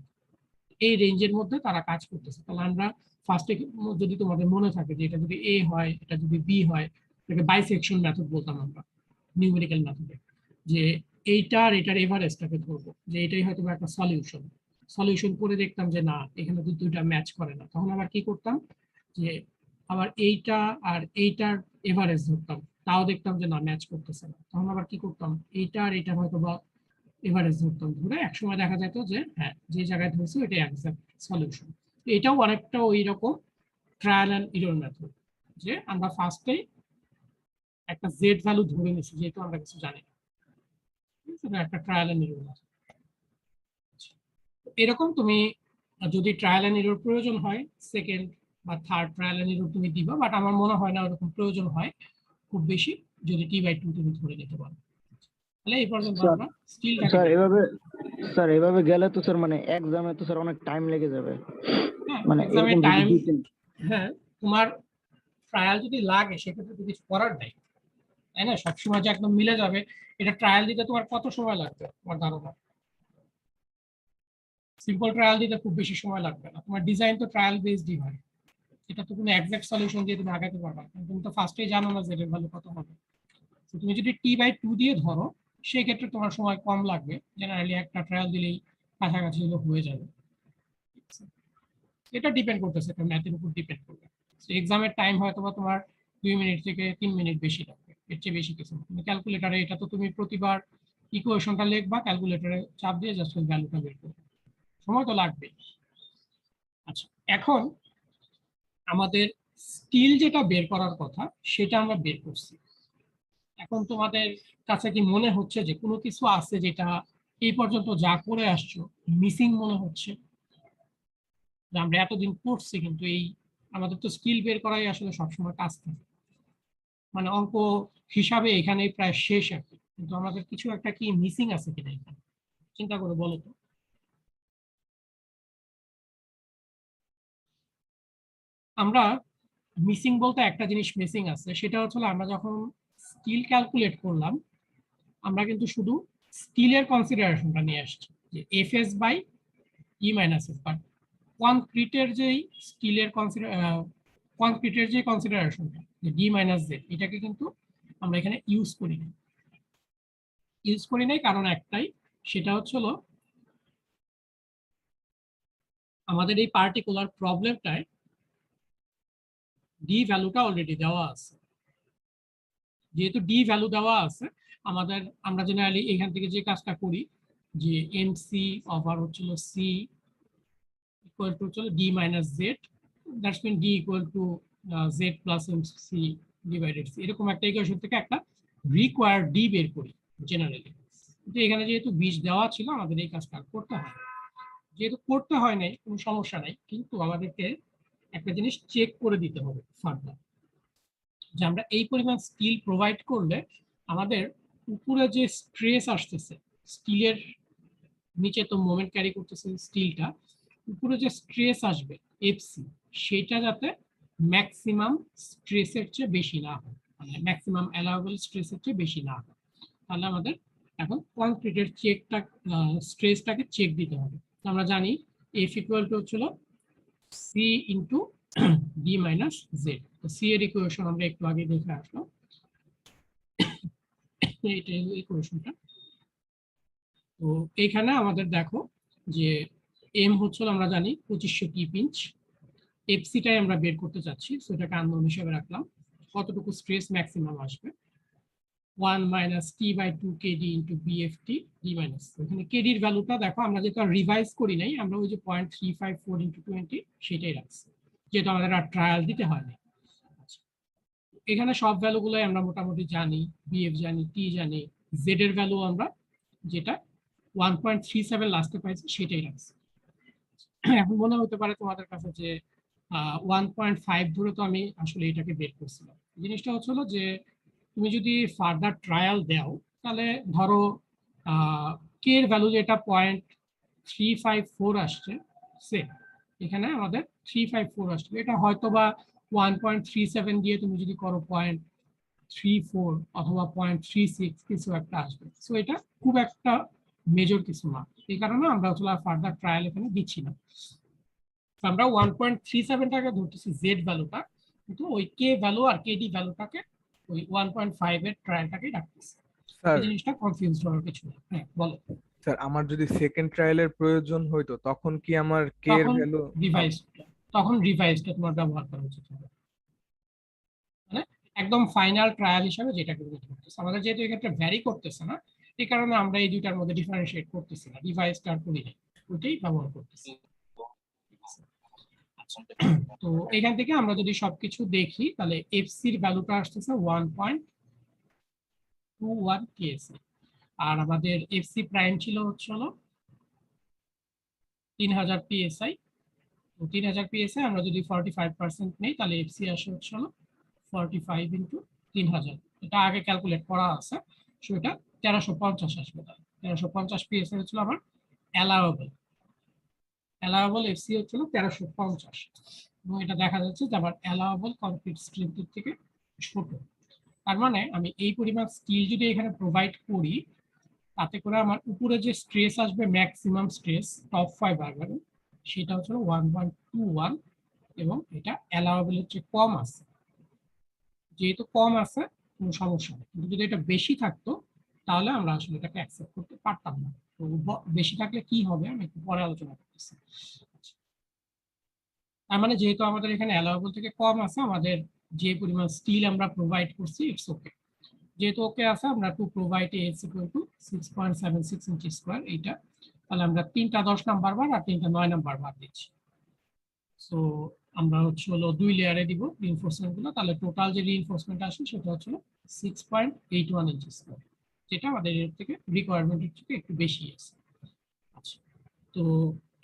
এই রেঞ্জের মধ্যে তারা কাজ করতেছে। তাহলে আমরা ফার্স্টে যদি তোমাদের মনে থাকে যে এটা যদি এ হয়, এটা যদি বি হয়, এটাকে বাইসেকশন মেথড বলতাম আমরা নিউমেরিক্যাল মেথডে, যে এইটার এটার এভারেজটাকে ধরবো যে এটাই হয়তো একটা সলিউশন। সলিউশন করে দেখতাম যে না, এখানে তো দুইটা ম্যাচ করে না, তখন আবার কি করতাম, যে আবার এইটা আর এইটার এভারেজ ধরতাম, তাও দেখতাম যে না ম্যাচ করতেছে না, তখন আবার কি করতাম, এইটা আর এইটা হয়তো বা এভারেজ ধরতাম, ধরে একসময় দেখা যেত যে হ্যাঁ, যে জায়গায় ধরছি ওইটাই এক্সাক্ট সলিউশন। এটাও অনেকটা ওই রকম ট্রায়াল অ্যান্ড এরর মেথড, যে আমরা ফার্স্টে একটা জেড ভ্যালু ধরে নিছি যেহেতু আমরা কিছু জানি না, একটা ট্রায়াল অ্যান্ড এরর মেথড। এরকম তুমি যদি ট্রায়াল অ্যান্ড এরর প্রয়োজন হয়, সেকেন্ড বা থার্ড ট্রায়াল অ্যান্ড এরর তুমি দিবা, বাট আমার মনে হয় না ওরকম প্রয়োজন হয় খুব বেশি, যদি t/2 তুমি ধরে নিতে পারো। তাহলে এই পর্যন্ত স্যার আমরা স্টিলটাকে স্যার দেখব। এভাবে গেলে তো স্যার মানে এক্সামে তো স্যার অনেক টাইম লেগে যাবে, হ্যাঁ, মানে এক্সামে এরকম যদি টাইম, দিতেন। হ্যাঁ তোমার ট্রায়াল যদি লাগে সেক্ষেত্রে তো কিছু করার নেই, তাই না? সবসময় যে একদম মিলে যাবে, এটা ট্রায়াল দিতে তোমার কত সময় লাগবে তোমার ধারণা? সিম্পল ট্রায়াল দিতে খুব বেশি সময় লাগবে না, তোমার ডিজাইন তো ট্রায়াল বেসডই হয়, এটা তো কোনো এক্সাক্ট সলিউশন দিয়ে তুমি আগাতে পারবে না, তুমি তো ফার্স্টেই জানো না যে এর ভ্যালু কত হবে। তো তুমি যদি t/2 দিয়ে ধরো, সেই ক্ষেত্রে তোমার সময় কম লাগবে, জেনারেলি একটা ট্রায়াল দিলেই কাছাকাছি হয়ে যাবে। এটা ডিপেন্ড করতেছে, একটা ম্যাথের উপর ডিপেন্ড করবে। এক্সামের টাইম হয়তো বা তোমার 2 মিনিট থেকে 3 মিনিট বেশি লাগবে, এর চেয়ে বেশি কিছু না। তুমি ক্যালকুলেটারে এটা তো তুমি প্রতিবার ইকুয়েশনটা লিখবা, ক্যালকুলেটারে চাপ দিয়ে জাস্ট ওই ভ্যালুটা বের করবে, সময় তো লাগবেই। আচ্ছা, এখন আমাদের স্টিল যেটা বের করার কথা সেটা আমরা বের করছি। এখন তোমাদের কাছে কি মনে হচ্ছে যে কোনো কিছু আছে যেটা এই পর্যন্ত যা করে আসছো মিসিং মনে হচ্ছে? যে আমরা এতদিন পড়ছি কিন্তু এই আমাদের তো স্কিল বের করাই আসলে সবসময় কাজ থাকে, মানে অঙ্ক হিসাবে এখানে প্রায় শেষ আর কি, কিন্তু আমাদের কিছু একটা কি মিসিং আছে কিনা এখানে? চিন্তা করে বলো তো। আমরা মিসিং বলতে একটা জিনিস মিসিং আছে, সেটা হচ্ছে আমরা যখন স্টিল ক্যালকুলেট করলাম আমরা কিন্তু শুধু স্টিলের কনসিডারেশনটা নিয়ে আসছি যে FS by E minus F, but কনক্রিটের যেই স্টিলের কনক্রিটের যে কনসিডারেশনটা যে ডি মাইনাস জেড, এটাকে কিন্তু আমরা এখানে ইউজ করি নাই কারণ একটাই, সেটা হচ্ছে আমাদের এই পার্টিকুলার প্রবলেমটায় ডি ভ্যালুটা অলরেডি দেওয়া আছে। যেহেতু ডি ভ্যালু দেওয়া আছে আমাদের, আমরা জেনারেলি এখান থেকে যে কাজটা করি যে এমসি ওভার হচ্ছিল সি ইকুয়াল টু হচ্ছিল D minus Z, that's mean D equal to Z plus MC divided C, এরকম একটা ইকুয়েশন থেকে একটা রিকোয়ার্ড ডি বের করি জেনারেলি। কিন্তু এখানে যেহেতু 20 দেওয়া ছিল আমাদের এই কাজটা করতে হয়, যেহেতু করতে হয় নাই কোনো সমস্যা নাই, কিন্তু আমাদেরকে একটা জিনিস চেক করে দিতে হবে ফার্দার যে আমরা এই পরিমাণ স্টিল প্রোভাইড করলে আমাদের উপরে যে স্ট্রেস আসতেছে, স্টিলের নিচে তো মোমেন্ট ক্যারি করতেছে স্টিলটা, উপরে যে স্ট্রেস আসবে এফসি, সেটা যাতে ম্যাক্সিমাম স্ট্রেসের চেয়ে বেশি না হয়, মানে ম্যাক্সিমাম অ্যালাউয়েবল স্ট্রেসের চেয়ে বেশি না হয়। তাহলে আমাদের এখন কনক্রিটের চেকটা স্ট্রেসটাকে চেক দিতে হবে। আমরা জানি এফ ইকুয়াল টু হচ্ছিল C into D minus Z. তো সি এর ইকুয়েশন আমরা একটু আগে দেখে আসলাম, এইটা ইকুয়েশনটা। তো এখানে আমাদের দেখো যে এম হচ্ছিল আমরা জানি 2500 টি পিঞ্চ, এফসিটাই আমরা বের করতে চাচ্ছি, সেটাকে আননোন হিসেবে রাখলাম। কতটুকু স্ট্রেস ম্যাক্সিমাম আসবে 1 minus T by 2 KD into BFT D minus. এখানে কেডির ভ্যালুটা দেখো আমরা যেহেতু রিভাইজ করি নাই, আমরা ওই যে 0.354 ইন্টু 20 সেটাই রাখছি, যেহেতু আমাদের আর ট্রায়াল দিতে হয় না। এখানে সব ভ্যালুগুলোই আমরা মোটামুটি জানি, বিএফ জানি, টি জানি, জেড এর ভ্যালু আমরা যেটা 1.37 লাস্টে পাইছি সেটাই রাখছি। এখন মনে হতে পারে তোমাদের কাছে যে 1.5 ধরে তো আমি আসলে এটাকে বের করছিলাম। জিনিসটা হচ্ছিল যে তুমি যদি ফার্দার ট্রায়াল দাও তাহলে ধরো কে এর ভ্যালু যেটা 0.354 আসছে, সেম এখানে আমাদের 354 আসছে, এটা হয়তো বা 1.37 দিয়ে তুমি যদি করো 0.34 অথবা 0.36 কিছু একটা আসবে। সো এটা খুব একটা মেজর কিছু না, এই কারণে আমরা আসলে ফার্দার ট্রায়াল এখানে দিচ্ছি না। আমরা 1.37টাকে ধরতেছি জেড ভ্যালুটা, কিন্তু ওই কে ভ্যালু আর কেডি ভ্যালুটাকে ওই 1.5 এর ট্রায়ালটাকে রাখতেছি। স্যার এই জিনিসটা কনফিউজ হওয়ার কিছু না। হ্যাঁ বলো। স্যার আমার যদি সেকেন্ড ট্রায়ালের প্রয়োজন হইতো তখন কি আমার কে এর তখন ভ্যালু রিভাইসটা তোমার ব্যবহার করা উচিত হবে, মানে একদম ফাইনাল ট্রায়াল হিসাবে যেটাকে ধরতেছে। আমাদের যেহেতু এক্ষেত্রে ভ্যারি করতেছে না, এই কারণে আমরা এই দুইটার মধ্যে ডিফারেন্সিয়েট করতেছি না, রিভাইসটা আর করি না, ওইটাই ব্যবহার করতেছি। তো এখান থেকে আমরা যদি সবকিছু দেখি তাহলে এফসির ভ্যালুটা আসতেছে 1.21 কেএসি, আর আমাদের এফসি প্রাইম ছিল হলো 3000 পিএসআই। তো 3000 পিএসআই আমরা যদি 45% নেই তাহলে এফসি আসে হলো 45 ইন্টু 3000, এটা আগে ক্যালকুলেট করা আছে, সেটা 1350 আসবে। তাহলে 1350 পিএসআই হচ্ছিল আমার অ্যালাউয়েবল এফসি হচ্ছিল 1350, এবং এটা দেখা যাচ্ছে যে আমার অ্যালাউয়েবল কনক্রিট স্ট্রেংথের থেকে ছোট। তার মানে আমি এই পরিমাণ স্টিল যদি এখানে প্রোভাইড করি, তাতে করে আমার উপরে যে স্ট্রেস আসবে ম্যাক্সিমাম স্ট্রেস টপ 5 বারবারে, সেটা হচ্ছে 1.21, এবং এটা অ্যালাউয়েবলের চেয়ে কম আছে। যেহেতু কম আছে কোনো সমস্যা নেই, কিন্তু যদি এটা বেশি থাকতো তাহলে আমরা আসলে এটাকে অ্যাকসেপ্ট করতে পারতাম না। তো বেশি থাকলে কি হবে আমি একটু পরে আলোচনা করতেছি। তার মানে যেহেতু আমাদের এখানে অ্যালাউয়েবল থেকে কম আছে, আমাদের যে পরিমাণ স্টিল আমরা প্রোভাইড করছি ইটস ওকে। যেহেতু ওকে আছে, আমরা to provide S equal two 6.76 inch square, এইটা তাহলে আমরা 3টা 10 নাম্বার বার আর 3টা 9 নাম্বার বার দিচ্ছি। সো আমরা হলো 2 লেয়ারে দিব রিইনফোর্সমেন্ট গুলো, তাহলে টোটাল যে রিইনফোর্সমেন্ট আসে সেটা হচ্ছে 6.81 ইঞ্চি স্কয়ার, যেটা আমাদের এর থেকে রিকোয়ারমেন্টের থেকে একটু বেশি আছে। আচ্ছা, তো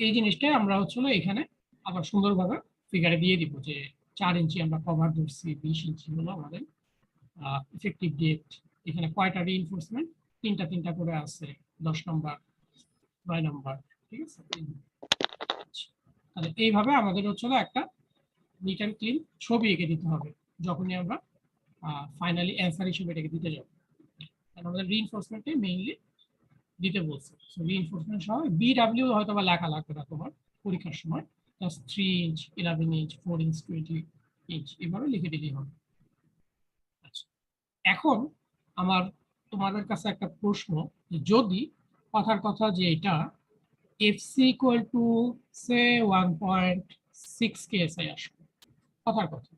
এই জিনিসটাই আমরা এখানে আবার সুন্দরভাবে ফিগারে দিয়ে দিব যে 4 ইঞ্চি আমরা কভার ধরছি, 20 ইঞ্চি হলো আমাদের ইফেক্টিভ ডেপথ। এখানে কয়টা রিইনফোর্সমেন্ট, তিনটা করে আছে 10 নম্বর, 9 নাম্বার, ঠিক আছে। তাহলে এইভাবে আমাদের হচ্ছে একটা নিট অ্যান্ড ক্লিন ছবি এঁকে দিতে হবে যখনই আমরা ফাইনালি অ্যান্সার হিসেবে এটাকে দিতে যাব। তাহলে আমাদের রিইনফোর্সমেন্টে মেইনলি দিতে বলছে। সো রিইনফোর্সমেন্ট সহ বিডব্লিউ হয়তো বা লেখা লাগবে না তোমার পরীক্ষার সময়, just 3 inch, 11 inch, 4 inch, 20 inch এভাবে লিখে দিলেই হবে। আচ্ছা, এখন আমার তোমাদের কাছে একটা প্রশ্ন, যে যদি কথার কথা যে এটা FC equal to say 1.6 KSI আসবে কথার কথা,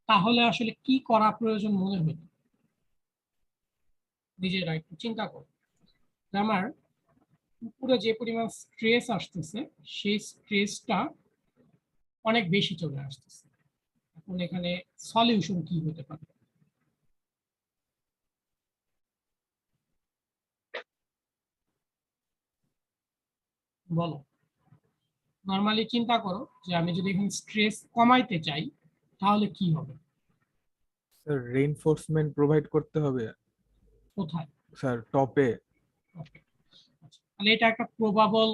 তাহলে আসলে কি করা প্রয়োজন মনে হইল? নিজেরা একটু চিন্তা করো। আমার উপরে যে পরিমাণ স্ট্রেস আসতেছে সেই স্ট্রেসটা অনেক বেশি চলে আসতেছে। এখন এখানে সলিউশন কি হতে পারে? বলো। নর্মালি চিন্তা করো যে আমি যদি এখানে স্ট্রেস কমাইতে চাই তাহলে কি হবে? স্যার রেইনফোর্সমেন্ট প্রোভাইড করতে হবে কোথায়? স্যার, টপে। Okay. আচ্ছা, তাহলে এটা একটা প্রবাবল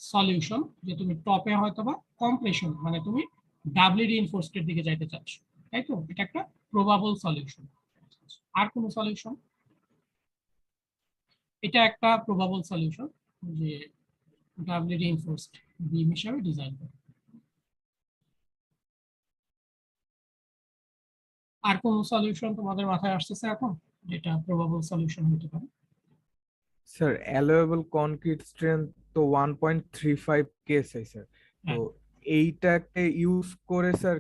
সলিউশন যে তুমি টপে হয়তো বা কম্প্রেশন মানে তুমি ডাবলি রিইনফোর্সড এর দিকে যাইতে চাচ্ছ, তাই তো? এটা একটা প্রবাবল সলিউশন। আর কোনো সলিউশন? এটা একটা প্রবাবল সলিউশন যে ডাবলি রিইনফোর্সড বিম হিসাবে ডিজাইন করে। আর কোন সলিউশন তোমাদের মাথায় আসতেছে এখন যেটা প্রবাবল সলিউশন হতে পারে? স্যার অ্যালোয়েবল কনক্রিট স্ট্রেংথ তো 1.35 কেএসআই স্যার, তো হ্যাঁ। এইটাকে ইউজ করে স্যার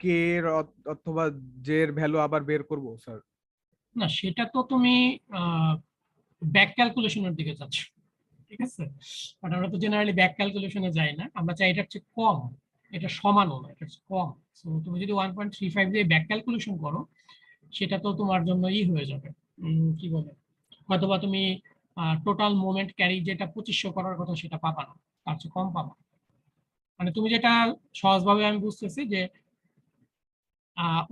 কে এর অথবা জে এর ভ্যালু আবার বের করব স্যার? না, সেটা তো তুমি ব্যাক ক্যালকুলেশনের দিকে যাচ্ছ, ঠিক আছে। বাট আমরা তো জেনারেলি ব্যাক ক্যালকুলেশনে যাই না, আমরা চাই এটা হচ্ছে কম, এটা সমানও না, এটা হচ্ছে কম। সো তুমি যদি 1.35 দিয়ে ব্যাক ক্যালকুলেশন করো সেটা তো তোমার জন্য হয়ে যাবে, কি বলে, হয়তোবা তুমি টোটাল মোমেন্ট ক্যারি যেটা 2500 করার কথা সেটা পাবা না, তার চেয়ে কম পাবা। মানে তুমি যেটা সহজভাবে আমি বুঝতেছি যে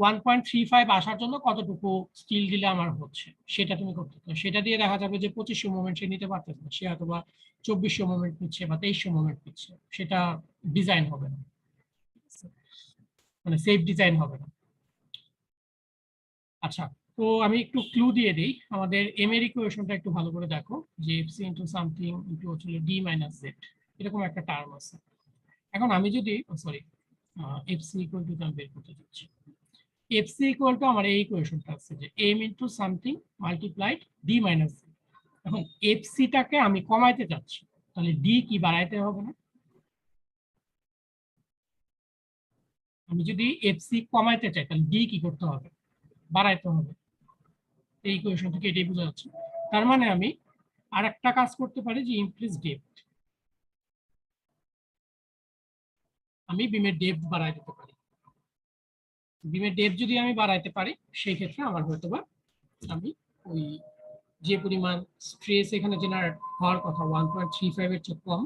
1.35 আসার জন্য কতটুকু স্টিল দিলে আমার হচ্ছে সেটা তুমি করতে পারো। সেটা দিয়ে দেখা যাবে যে 2500 মোমেন্ট সে নিতে পারতেছে না, সে হয়তো বা 2400 মোমেন্ট নিচ্ছে বা 2300 মোমেন্ট নিচ্ছে, সেটা ডিজাইন হবে না, মানে সেফ ডিজাইন হবে না। আচ্ছা, তো আমি একটু ক্লু দিয়ে দিই, আমাদের এম এর ইকুয়েশনটা একটু ভালো করে দেখো, যে এফসি ইনটু সামথিং ইনটু হচ্ছে ডি মাইনাস জেড, এরকম একটা টার্ম আছে। এখন আমি যদি সরি এফসি ইকুয়াল টু আমি বের করতে যাচ্ছি, এফসি ইকুয়াল টু আমার এই ইকুয়েশনটা আছে যে M into something multiplied D minus Z. এখন এফসিটাকে আমি কমাইতে যাচ্ছি, তাহলে ডি কি বাড়াইতে হবে না? আমি যদি এফসি কমাইতে চাই তাহলে ডি কি করতে হবে? বাড়াইতে হবে। এই ইকুয়েশন থেকে এটাই বোঝা যাচ্ছে। তার মানে আমি আর একটা কাজ করতে পারি যে ইনক্রিজ ডেপথ, আমি বিমের ডেপথ বাড়াই দিতে পারি। বিমের ডেপথ যদি আমি বাড়াইতে পারি সেই ক্ষেত্রে আমার হয়তোবা আমি ওই যে পরিমাণ স্ট্রেস এখানে জেনারেট হওয়ার কথা 1.35 এর চেয়ে কম,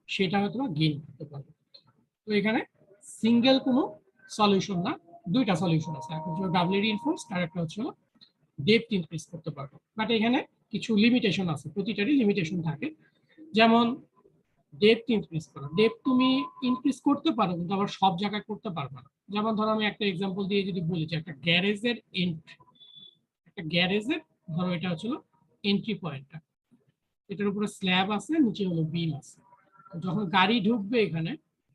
সেটা হয়তো গেইন করতে পারবো। তো এখানে সিঙ্গেল কোনো সলিউশন না, দুইটা সলিউশন আছে, একটা হচ্ছে ডাবলি রিইনফোর্সড আর একটা হচ্ছে ডেপথ ইনক্রিজ করতে পারবো। বাট এখানে কিছু লিমিটেশন আছে, প্রতিটারই লিমিটেশন থাকে। যেমন ডেপথ ইনক্রিজ করা, ডেপথ তুমি ইনক্রিজ করতে পারো কিন্তু আবার সব জায়গায় করতে পারবে না। যেমন ধরো আমি একটা এক্সাম্পল দিয়ে যদি বলি যে একটা গ্যারেজের ধরো এটা হচ্ছিল এন্ট্রি পয়েন্টটা, এটার উপরে স্ল্যাব আছে, নিচে হলো বিম আছে। যখন গাড়ি ঢুকবে এখানে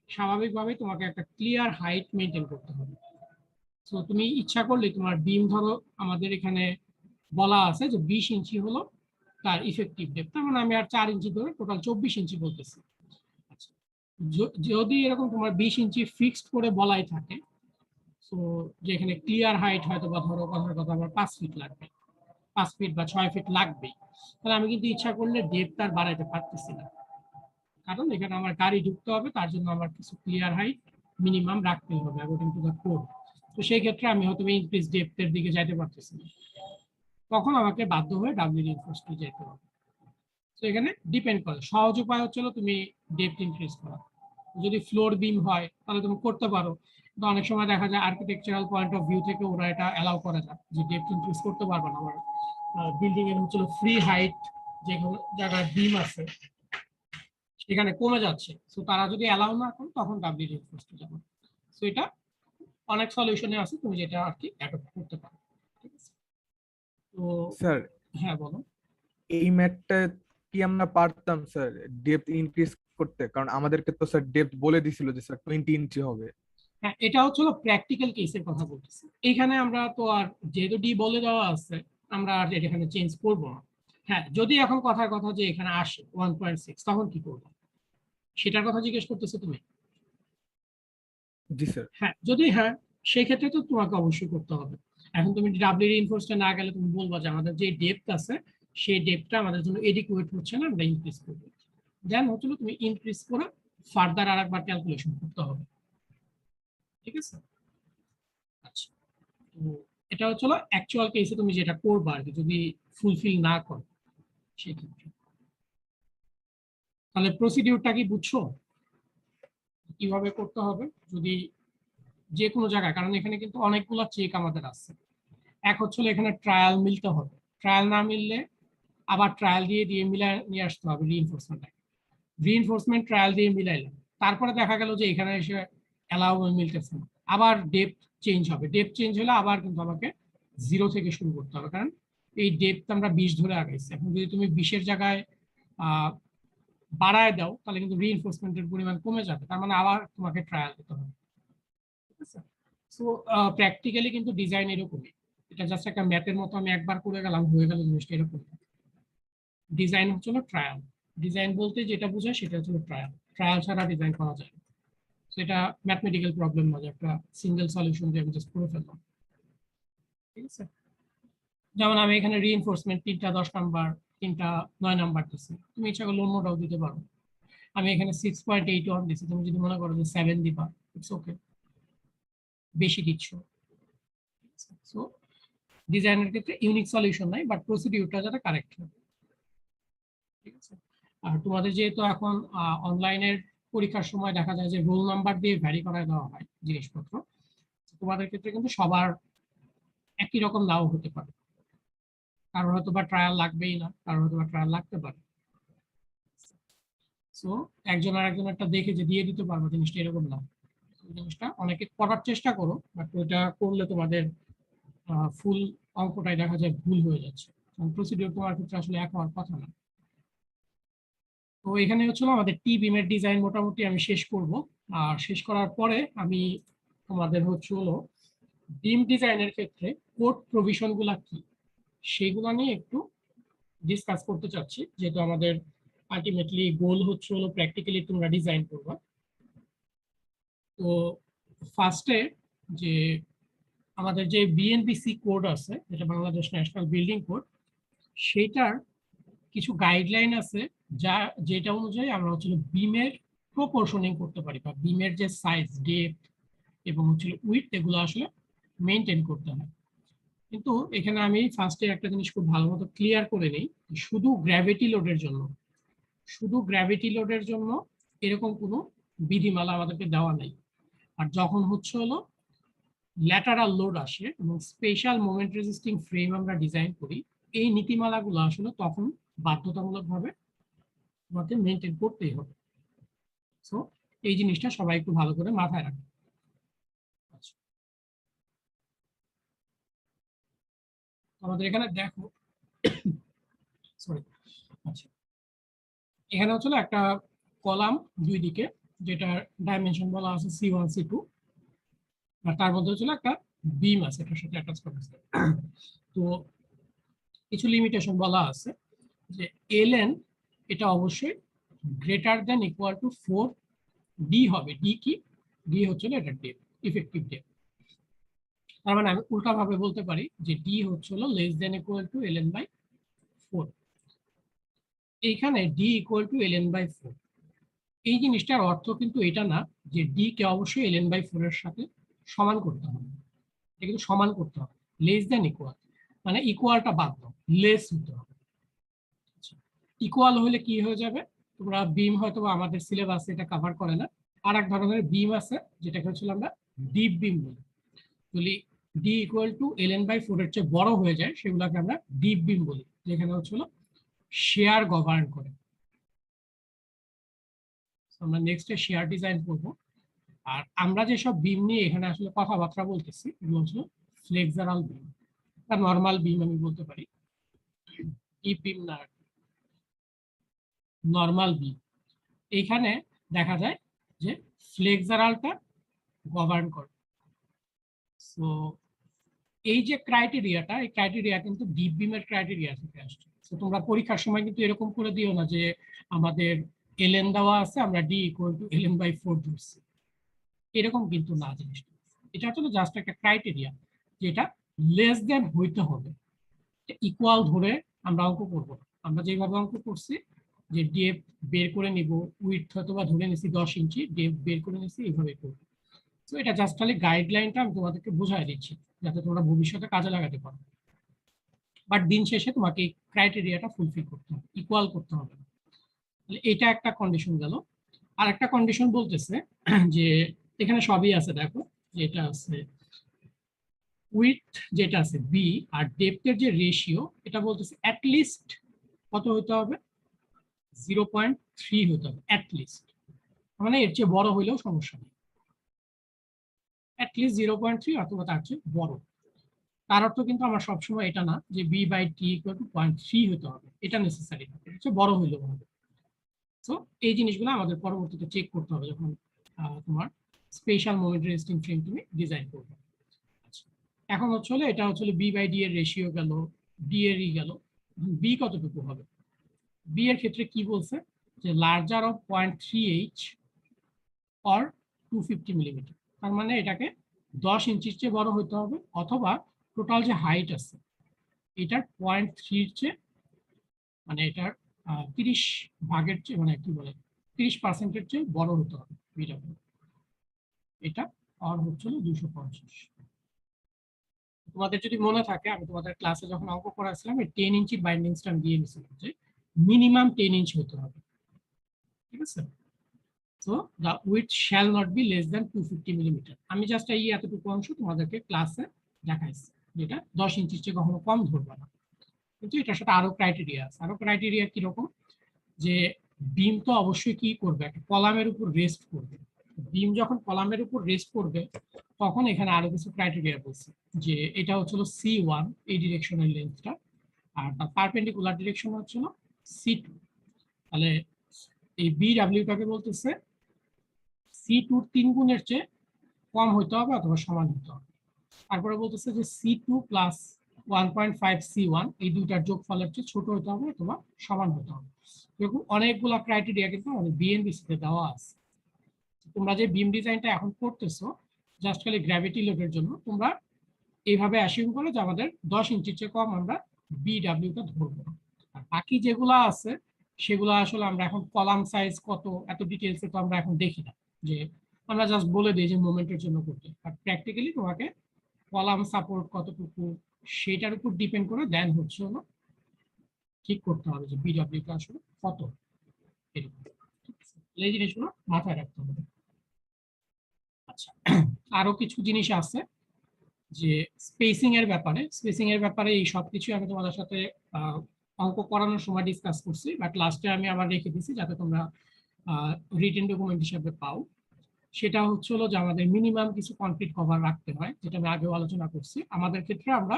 স্বাভাবিকভাবে তোমাকে একটা ক্লিয়ার হাইট মেনটেন করতে হবে। তো তুমি ইচ্ছা করলে তোমার বিম ধরো আমাদের এখানে বলা আছে যে 20 ইঞ্চি হলো তার ইফেক্টিভ ডেপথ, তার মানে আমি আর 4 ইঞ্চি ধরে টোটাল 24 ইঞ্চি বলতেছি। আচ্ছা, যদি এরকম তোমার 20 ইঞ্চি ফিক্সড করে বলাই থাকে, তো যেখানে ক্লিয়ার হাইট হয়তো বা ধরো কথার কথা আমার 5 ফিট লাগবে, 5 ফিট বা 6 ফিট লাগবেই, তাহলে আমি কিন্তু ইচ্ছা করলে ডেপথ আর বাড়াইতে পারতেছি না, কারণ এখানে আমার গাড়ি ঢুকতে হবে, তার জন্য আমার কিছু ক্লিয়ার হাইট মিনিমাম রাখতে হবে অ্যাকর্ডিং টু দ্য কোড। তো সেই ক্ষেত্রে আমি হয়তো ইনক্রিজ ডেপথের দিকে যাইতে পারতেছি না, তখন আমাকে বাধ্য হয়ে ডাবলি রিইনফোর্সড যেতে হবে। তো এখানে ডিপেন্ড করে, সহজ উপায় হচ্ছে তুমি ডেপথ ইনক্রিজ করা। যদি ফ্লোর বিম হয় তাহলে তুমি করতে পারো, কিন্তু অনেক সময় দেখা যায় আর্কিটেকচারাল পয়েন্ট অফ ভিউ থেকে ওরা এটা অ্যালাউ করে না যে ডেপথ ইনক্রিজ করতে পারবে না। আবার বিল্ডিং এর হচ্ছিল ফ্রি হাইট যেগুলো জায়গায় বিম আছে এখানে কমে যাচ্ছে, সো তারা যদি অ্যালাউ না করে তখন ডাব্লিউ রিইনফোর্সড যাবে। সো এটা অনেক সলিউশনে আছে, তুমি যেটা আর কি অ্যাডপ্ট করতে পারো। ঠিক আছে, তো স্যার হ্যাঁ বলো। এই ম্যাথটা কি আমরা পারতাম স্যার ডেপথ ইনক্রিজ করতে? কারণ আমাদেরকে তো স্যার ডেপথ বলে দিছিল যে স্যার 20 ইঞ্চি হবে। হ্যাঁ, এটা হচ্ছে প্র্যাকটিক্যাল কেসের কথা বলতেছি। এখানে আমরা তো আর যেহেতু ডি বলে দেওয়া আছে, আমরা আর এখানে চেঞ্জ করবো না। হ্যাঁ, যদি এখন কথার কথা যে এখানে আসে 1.6, তখন কি করবো সেটার কথা জিজ্ঞেস করতেছো তুমি? জি স্যার। হ্যাঁ, যদি হ্যাঁ, সেই ক্ষেত্রে তো তোমাকে অবশ্যই করতে হবে। এখন তুমি ডাব্লিউ রিইনফোর্সড না গেলে তুমি বলবা যে আমাদের যে ডেপথ আছে সেই ডেপথটা আমাদের জন্য এডিকুয়েট হচ্ছে না, আমরা ইনক্রিজ করবো। দেন হচ্ছিল তুমি ইনক্রিজ করে ফার্দার আরেকবার ক্যালকুলেশন করতে হবে। ঠিক আছে, আচ্ছা। তো এটা হচ্ছিল অ্যাকচুয়াল কেসে তুমি যেটা করবা আর কি, যদি ফুলফিল না করো সেক্ষেত্রে। তাহলে প্রসিডিউরটা কি বুঝছো কিভাবে করতে হবে যদি যে কোনো জায়গায়, কারণ এখানে কিন্তু অনেকগুলো চেক আমাদের আছে। এক হচ্ছিল এখানে ট্রায়াল মিলতে হবে, ট্রায়াল না মিললে আবার ট্রায়াল দিয়ে দিয়ে মিলাই নিয়ে আসতে হবে রিইনফোর্সমেন্ট। রিইনফোর্সমেন্ট ট্রায়াল দিয়ে মিলাইলাম, তারপরে দেখা গেল যে এখানে এসে অ্যালাউবল মিলতেছে না, আবার ডেপথ চেঞ্জ হবে। ডেপথ চেঞ্জ হলে আবার কিন্তু আমাকে 0 থেকে শুরু করতে হবে, কারণ এই ডেপথ আমরা 20 ধরে আগাইছি। এখন যদি তুমি 20-এর জায়গায় বাড়ায় দাও তাহলে কিন্তু রিইনফোর্সমেন্টের পরিমাণ কমে যাবে, তার মানে আবার তোমাকে ট্রায়াল দিতে হবে। ঠিক আছে, সো প্র্যাকটিক্যালি কিন্তু ডিজাইন এরকমই। এটা জাস্ট একটা ম্যাথের মতো, আমি একবার করে গেলাম হয়ে গেল জিনিসটা এরকম। ডিজাইন হচ্ছিল ট্রায়াল। ডিজাইন বলতে যেটা বোঝায় সেটা হচ্ছিল ট্রায়াল। ট্রায়াল ছাড়া ডিজাইন করা যায় না। সেটা ম্যাথমেটিক্যাল প্রবলেম নয়, একটা সিঙ্গেল সলিউশন দিয়ে আমি জাস্ট করে ফেললাম। ঠিক আছে, যেমন আমি এখানে রিইনফোর্সমেন্ট 3টা 10 নাম্বার, 3টা 9 নাম্বার দিচ্ছি, তুমি ইচ্ছা করলে অন্যটাও দিতে পারো। আমি এখানে 6.81 দিচ্ছি, তুমি যদি মনে করো যে 7 দিবা, ইটস ওকে, বেশি দিচ্ছ। সো ডিজাইনের ক্ষেত্রে ইউনিক সলিউশন নাই, বাট প্রসিডিউরটা যাতে কারেক্ট হবে। ঠিক আছে, আর তোমাদের যেহেতু এখন অনলাইনের পরীক্ষার সময় দেখা যায় যে রোল নাম্বার দিয়ে ভ্যারি করায় দেওয়া হয় জিনিসপত্র, তোমাদের ক্ষেত্রে কিন্তু সবার একই রকম নাও হতে পারে। কারোর হয়তো বা ট্রায়াল লাগবেই না, কারোর হয়তো বা ট্রায়াল লাগতে পারে। সো একজন আর একজন একটা দেখে যে দিয়ে দিতে পারবো জিনিসটা এরকম না। জিনিসটা অনেকে করার চেষ্টা করো, বাট ওইটা করলে তোমাদের ফুল অঙ্কটাই দেখা যায় ভুল হয়ে যাচ্ছে। প্রসিডিউর তোমার ক্ষেত্রে আসলে এক হওয়ার কথা না। তো এখানে হচ্ছিল আমাদের টি বিমের ডিজাইন মোটামুটি আমি শেষ করব। আর শেষ করার পরে আমি তোমাদের হচ্ছে হলো বিম ডিজাইনের ক্ষেত্রে কোড প্রভিশন গুলা কি সেগুলো নিয়ে একটু ডিসকাস করতে চাচ্ছি, যেহেতু আমাদের আলটিমেটলি গোল হচ্ছে হলো প্র্যাকটিক্যালি তোমরা ডিজাইন করবা। তো ফার্স্টে যে আমাদের যে বিএনপিসি কোড আছে, যেটা বাংলাদেশ ন্যাশনাল বিল্ডিং কোড, সেটার কিছু গাইডলাইন আছে যা যেটা অনুযায়ী আমরা হচ্ছে বিমের প্রপোর্শনিং করতে পারি, বা বিমের যে সাইজ, ডেপথ এবং হচ্ছে উইডথ, এগুলো আসলে মেনটেন করতে হয়। কিন্তু এখানে আমি ফার্স্টে একটা জিনিস খুব ভালো মতো ক্লিয়ার করে নেই, শুধু গ্র্যাভিটি লোডের জন্য, শুধু গ্র্যাভিটি লোডের জন্য এরকম কোনো বিধিমালা আমাদেরকে দেওয়া নেই। আর যখন হচ্ছে হলো ল্যাটারাল লোড আসে এবং স্পেশাল মোমেন্ট রেজিস্টিং ফ্রেম আমরা ডিজাইন করি, এই নীতিমালাগুলো আসলে তখন বাধ্যতামূলকভাবে তোমাকে মেনটেন করতেই হবে। সো এই জিনিসটা সবাই একটু ভালো করে মাথায় রাখবে। আচ্ছা, আমাদের এখানে দেখো, সরি, আচ্ছা, এখানে হচ্ছে একটা কলাম দুই দিকে, যেটা ডাইমেনশন বলা আছে C1 C2, আর তার মধ্যে হচ্ছে একটা বিম আছে এটার সাথে অ্যাটাচ করা আছে। তো কিছু লিমিটেশন বলা আছে যে ln এটা অবশ্যই greater than equal to 4d হবে। ডি কি? ডি হচ্ছে এটা ডেপ, ইফেক্টিভ ডেপ। তার মানে আমি উল্টা ভাবে বলতে পারি যে ডি হচ্ছে হলো less than equal to ln/4। এইখানে ডি ইকুয়াল টু ln/4, এই জিনিসটার অর্থ কিন্তু এটা না যে ডি কে অবশ্যই ln/4 এর সাথে সমান করতে হবে। এটা কিন্তু সমান করতে হবে, লেস দেন ইকুয়াল, মানে ইকুয়ালটা বাদ দাও, লেস হতে হবে। ইকুয়াল হলে কি হয়ে যাবে, তোমরা বিম হয়তো আমাদের সিলেবাসে এটা কভার করে না, আর এক ধরনের বিম আছে যেটাকে হচ্ছে আমরা ডিপ বিম বলি। যদি ডি ইকুয়াল টু ln/4 এর চেয়ে বড় হয়ে যায় সেগুলোকে আমরা ডিপ বিম বলি, যেখানে হচ্ছে শেয়ার গভর্ন করে। আমরা নেক্সটে শেয়ার ডিজাইন করব। আর আমরা যেসব বিম নিয়ে এখানে আসলে কথাবার্তা বলতেছি এগুলো হচ্ছে ফ্লেক্সারাল বিম বা নর্মাল বিম আমি বলতে পারি, ডিপ বিম না, নর্মাল বিম। এইখানে দেখা যায় যে ফ্লেক্সারালটা গভর্ন করে। সো এই যে ক্রাইটেরিয়াটা, এই ক্রাইটেরিয়া কিন্তু ডিপ বিমের ক্রাইটেরিয়া থেকে আসছে। তো তোমরা পরীক্ষার সময় কিন্তু এরকম করে দিও না যে আমাদের ln দেওয়া আছে আমরা d = ln/4 ধরছি, এরকম কিন্তু না জিনিসটা। এটা হলো জাস্ট একটা ক্রাইটেরিয়া, যেটা লেস দেন হইতে হবে, ইকুয়াল ধরে আমরা অঙ্ক করব না। আমরা যেভাবে অঙ্ক করছি যে ডেপথ বের করে নিব, উইডথ হয়তো বা ধরে নিছি 10 ইঞ্চি, ডেপথ বের করে নিছি, এইভাবে করব। তো এটা জাস্ট খালি গাইডলাইনটা আমি তোমাদেরকে বোঝাই দিচ্ছি যাতে তোমরা ভবিষ্যতে কাজে লাগাতে পারো। বাট দিন শেষে তোমাকে এই ক্রাইটেরিয়াটা ফুলফিল করতে হবে, ইকুয়াল করতে হবে। তাহলে এটা একটা কন্ডিশন গেল। আর একটা কন্ডিশন বলতেছে যে এখানে সবই আছে, দেখো যেটা আছে উইডথ যেটা আছে বি আর ডেপথের যে রেশিও এটা বলতেছে অ্যাটলিস্ট কত হতে হবে, 0.3 হতে হবে অ্যাটলিস্ট, মানে এর চেয়ে বড় হইলেও সমস্যা নেই, অ্যাটলিস্ট 0.3 অথবা তার চেয়ে বড়। তার অর্থ কিন্তু আমার সবসময় এটা না যে b/t = 0.3 হতে হবে, এটা নেসেসারি না, এর চেয়ে বড় হইলেও হবে। তো এই জিনিসগুলো আমাদের পরবর্তীতে চেক করতে হবে যখন তোমার স্পেশাল মোমেন্ট রেজিস্টিং ফ্রেম তুমি ডিজাইন করবে। এখন হচ্ছে এটা হচ্ছে b/d এর রেশিও গেল, d এর ই গেল, b কতটুকু হবে? b এর ক্ষেত্রে কি বলছে যে larger of 0.3h or 250 millimetre, তার মানে এটাকে 10 ইঞ্চির চেয়ে বড় হতে হবে, অথবা টোটাল যে হাইট আছে এটার 0.3 এর চেয়ে, মানে এটার 30 ভাগের চেয়ে, মানে কি বলে 30% চেয়ে বড় হতে হবে বিডব্লিউ। এটা আর হচ্ছে 250। তোমাদের যদি মনে থাকে আমি তোমাদের ক্লাসে যখন অঙ্ক করাছিলাম এই 10 ইঞ্চির বাইন্ডিংসটা আমি দিয়ে দিয়েছিলাম যে মিনিমাম 10 ইঞ্চ হতে হবে, ঠিক আছে? So the width shall not be less than 250 millimetre. আমি জাস্ট এই এতটুকু অংশ তোমাদেরকে ক্লাসে দেখাইছি, যেটা 10 ইঞ্চির চেয়ে কখনো কম ধরবে না। কিন্তু এটার সাথে আরো ক্রাইটেরিয়া আছে। আরো ক্রাইটেরিয়া কিরকম, যে বিম তো অবশ্যই কি করবে, একটা কলামের উপর রেস্ট করবে। বিম যখন কলামের উপর রেস্ট করবে তখন এখানে আরো কিছু ক্রাইটেরিয়া বলছে যে এটা হচ্ছিল C1 এই ডিরেকশনের লেন্থটা, আর তার পারপেন্ডিকুলার ডিরেকশন হচ্ছিল C2। তাহলে এই BW-টাকে বলতেছে C2 র 3 গুণের চেয়ে কম হইতে হবে অথবা সমান হতে হবে। তারপরে বলতেছে যে C2 প্লাস 1.5 C1 এই দুইটার যোগফলের চেয়ে ছোট হতে হবে অথবা সমান হতে হবে। এরকম অনেকগুলা ক্রাইটেরিয়া কিন্তু আমাদের BNBC তে দেওয়া আছে। তোমরা যে বিম ডিজাইনটা এখন করতেছো জাস্ট খালি গ্র্যাভিটি লোডের জন্য তোমরা এইভাবে অ্যাসিউম করো যে আমাদের 10 ইঞ্চির চেয়ে কম আমরা BW-টা ধরবো। আর বাকি যেগুলো আছে সেগুলো আসলে আমরা এখন কলাম সাইজ কত এত ডিটেইলসে তো আমরা এখন দেখি না, যে আমরা জাস্ট বলে দিই যে মোমেন্টের জন্য করতে। বাট প্র্যাকটিক্যালি তোমাকে কলাম সাপোর্ট কতটুকু সেটার উপর ডিপেন্ড করে দেন হচ্ছে হলো ঠিক করতে হবে যে BW-টা আসলে কত, এরকম। এই জিনিসগুলো মাথায় রাখতে হবে। আচ্ছা, আরো কিছু জিনিস আছে যে স্পেসিং এর ব্যাপারে এই সবকিছু আমি তোমাদের সাথে অঙ্ক করানোর সময় ডিসকাস করছি, বাট লাস্টে আমি আবার রেখে দিছি যাতে তোমরা রিটেন ডকুমেন্ট হিসেবে পাও। সেটা হচ্ছে যে আমাদের মিনিমাম কিছু কনক্রিট কভার রাখতে হয়, যেটা আমি আগেও আলোচনা করছি। আমাদের ক্ষেত্রে আমরা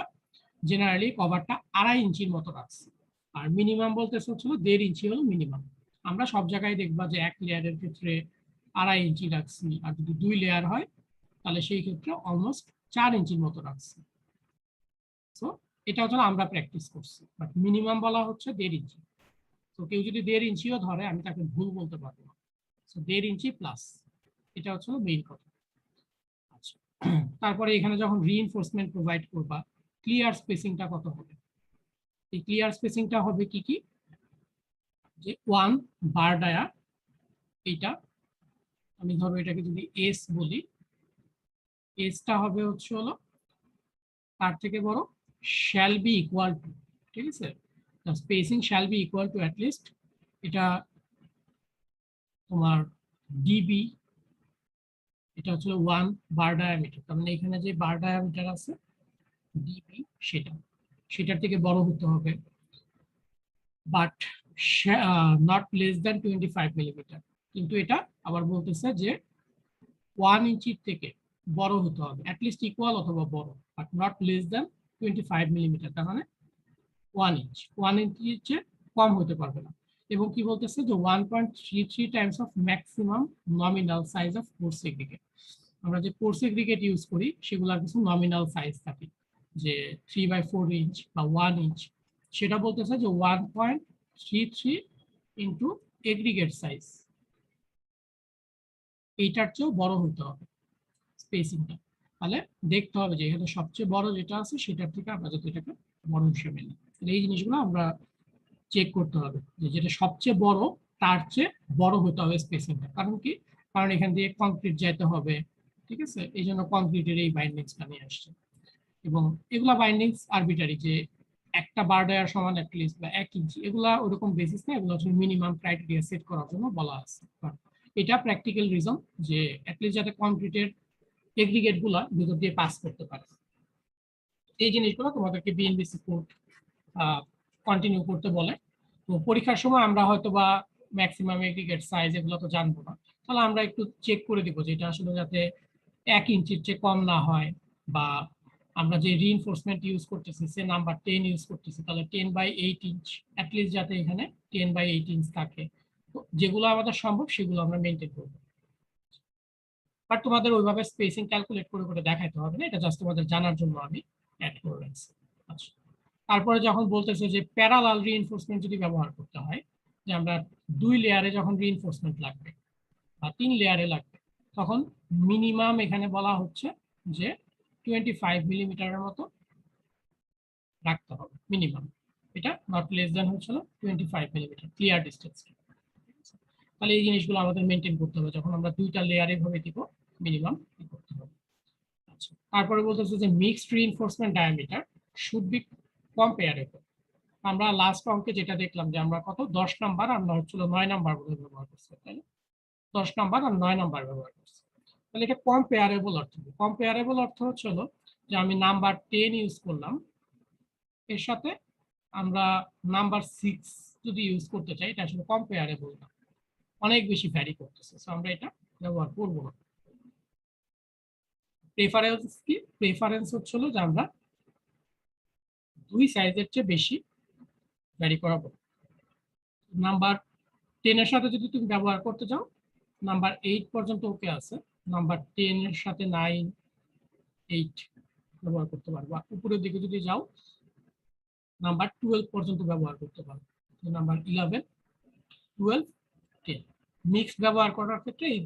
জেনারেলি কভারটা 2.5 ইঞ্চির মতো রাখছি, আর মিনিমাম বলতে হচ্ছে 1.5 ইঞ্চি হলো মিনিমাম। আমরা সব জায়গায় দেখবা যে 1 লেয়ারের ক্ষেত্রে 2.5 ইঞ্চি রাখছি, আর যদি 2 লেয়ার হয় তাহলে সেই ক্ষেত্রে অলমোস্ট 4 ইঞ্চির মতো রাখছি। তো এটা হচ্ছে আমরা প্র্যাকটিস করছি, বাট মিনিমাম বলা হচ্ছে 1.5 ইঞ্চি। তো কেউ যদি 1.5 ইঞ্চিও ধরে আমি তাকে ভুল বলতে পারবো না। সো 1.5 ইঞ্চি প্লাস, এটা হচ্ছে মেইন কথা। আচ্ছা, তারপরে এখানে যখন রিইনফোর্সমেন্ট প্রোভাইড করবা ক্লিয়ার স্পেসিংটা কত হবে? এই ক্লিয়ার স্পেসিংটা হবে কি কি, যে 1 বার ডায়া, এইটা আমি ধরো এটাকে যদি এস বলি, এসটা হবে হচ্ছে হলো তার থেকে বড়, শ্যাল বি ইকুয়াল টু, ঠিক আছে? Spacing shall be equal to at least এটা তোমার ডিবি, এটা হচ্ছে 1 বার ডায়ামিটার, তার মানে এখানে যে বার ডায়ামিটার আছে ডিবি সেটার থেকে বড় হতে হবে, but not less than 25 millimetre. কিন্তু এটা আবার বলতেছে যে 1 ইঞ্চির থেকে বড় হতে হবে, অ্যাটলিস্ট ইকুয়াল অথবা বড়, but not less than 25 millimetre, তার মানে 1 ইঞ্চির চেয়ে কম হতে পারবে না। এবং কি বলতেছে যে 1.33 Times of maximum nominal size of core segregate. আমরা যে কোর সেগ্রিগেট ইউজ করি সেগুলোর কিছু নমিনাল সাইজ থাকে, যে 3/4 ইঞ্চ বা 1 ইঞ্চ, সেটা বলতেছে যে 1.33 ইন্টু এগ্রিগেট সাইজ, এইটার চেয়েও বড় হতে হবে স্পেসিংটা। তাহলে দেখতে হবে যে এখানে সবচেয়ে বড় যেটা আছে সেটার থেকে আমরা যাতে এটাকে বড় হিসেবে নিই। এই জিনিসগুলো আমরা চেক করতে হবে যে যেটা সবচেয়ে বড় তার চেয়ে বড় হতে হবে স্পেসিংটা। কারণ কি? কারণ এখান দিয়ে কংক্রিট যেতে হবে, ঠিক আছে, এই জন্য কংক্রিটের এই বাইন্ডিংসটা নিয়ে আসছে। এবং এগুলা বাইন্ডিংস আরবিটারি, যে একটা বার ডায়ার সমান অ্যাটলিস্ট বা 1 ইঞ্চি, এগুলা ওরকম বেসিস না, এগুলো হচ্ছে মিনিমাম ক্রাইটেরিয়া সেট করার জন্য বলা আছে। এটা প্র্যাকটিক্যাল রিজন যে অ্যাটলিস্ট যাতে কংক্রিটের এগ্রিগেট গুলা ভিতর দিয়ে পাস করতে পারে। এই জিনিসগুলো তোমাদেরকে বিএনবিসি কোড কন্টিনিউ করতে বলে। তো পরীক্ষার সময় আমরা হয়তো বা ম্যাক্সিমাম এগ্রিগেট সাইজ এগুলো তো জানবো না, তাহলে আমরা একটু চেক করে দিব যে এটা আসলে যাতে 1 ইঞ্চির চেয়ে কম না হয়, বা আমরা যে রিইনফোর্সমেন্ট ইউজ করতেছি সে নাম্বার 10 ইউজ করতেছি, তাহলে 10/8 ইঞ্চ অ্যাটলিস্ট যাতে এখানে 10/8 ইঞ্চ থাকে। তো যেগুলো আমাদের সম্ভব সেগুলো আমরা মেনটেন করবো। বাট তোমাদের ওইভাবে স্পেসিং ক্যালকুলেট করে করে দেখাইতে হবে না, এটা জাস্ট তোমাদের জানার জন্য আমি অ্যাড করে রাখছি। আচ্ছা, তারপরে যখন বলতেছে যে প্যারালাল রিইনফোর্সমেন্ট যদি ব্যবহার করতে হয়, যে আমরা 2 লেয়ারে যখন রিইনফোর্সমেন্ট লাগবে বা 3 লেয়ারে লাগবে, তখন মিনিমাম এখানে বলা হচ্ছে যে 25 মিলিমিটারের মতো রাখতে হবে মিনিমাম। এটা নট লেস দ্যান হচ্ছিল 25 মিলিমিটার ক্লিয়ার ডিসটেন্স। তাহলে এই জিনিসগুলো আমাদের মেনটেন করতে হবে যখন আমরা 2টা লেয়ারে ভাবে দিব, মিনিমাম করতে হবে। আচ্ছা, তারপরে বলতেছে যে mixed reinforcement diameter should be comparable. আমরা লাস্ট অঙ্কে যেটা দেখলাম যে আমরা কত 10 নাম্বার, আমরা হচ্ছিল 9 নাম্বার ব্যবহার করছি, তাই না? 10 নাম্বার আর 9 নাম্বার ব্যবহার করছি। তাহলে এটা কম্পেয়ারেবল অর্থ কি? কম্পেয়ারেবল অর্থ হচ্ছে যে আমি নাম্বার 10 ইউজ করলাম, এর সাথে আমরা নাম্বার 6 যদি ইউজ করতে চাই, এটা আসলে কম্পেয়ারেবল না, অনেক বেশি ভ্যারি করতেছে, সো আমরা এটা ব্যবহার করব না। প্রেফারেন্স কি? প্রেফারেন্স হচ্ছে যে আমরা 2 সাইজের চেয়ে বেশি ভ্যারি করাবো। নাম্বার 10 এর সাথে যদি তুমি ব্যবহার করতে চাও, নাম্বার 8 পর্যন্ত ওকে আছে, নাম্বার 10 এর সাথে 9, 8 ব্যবহার করতে পারবো। উপরের দিকে যদি যাও নাম্বার 12 পর্যন্ত ব্যবহার করতে পারবো। নাম্বার 11, 12, 10 মিক্স ব্যবহার করার ক্ষেত্রে এই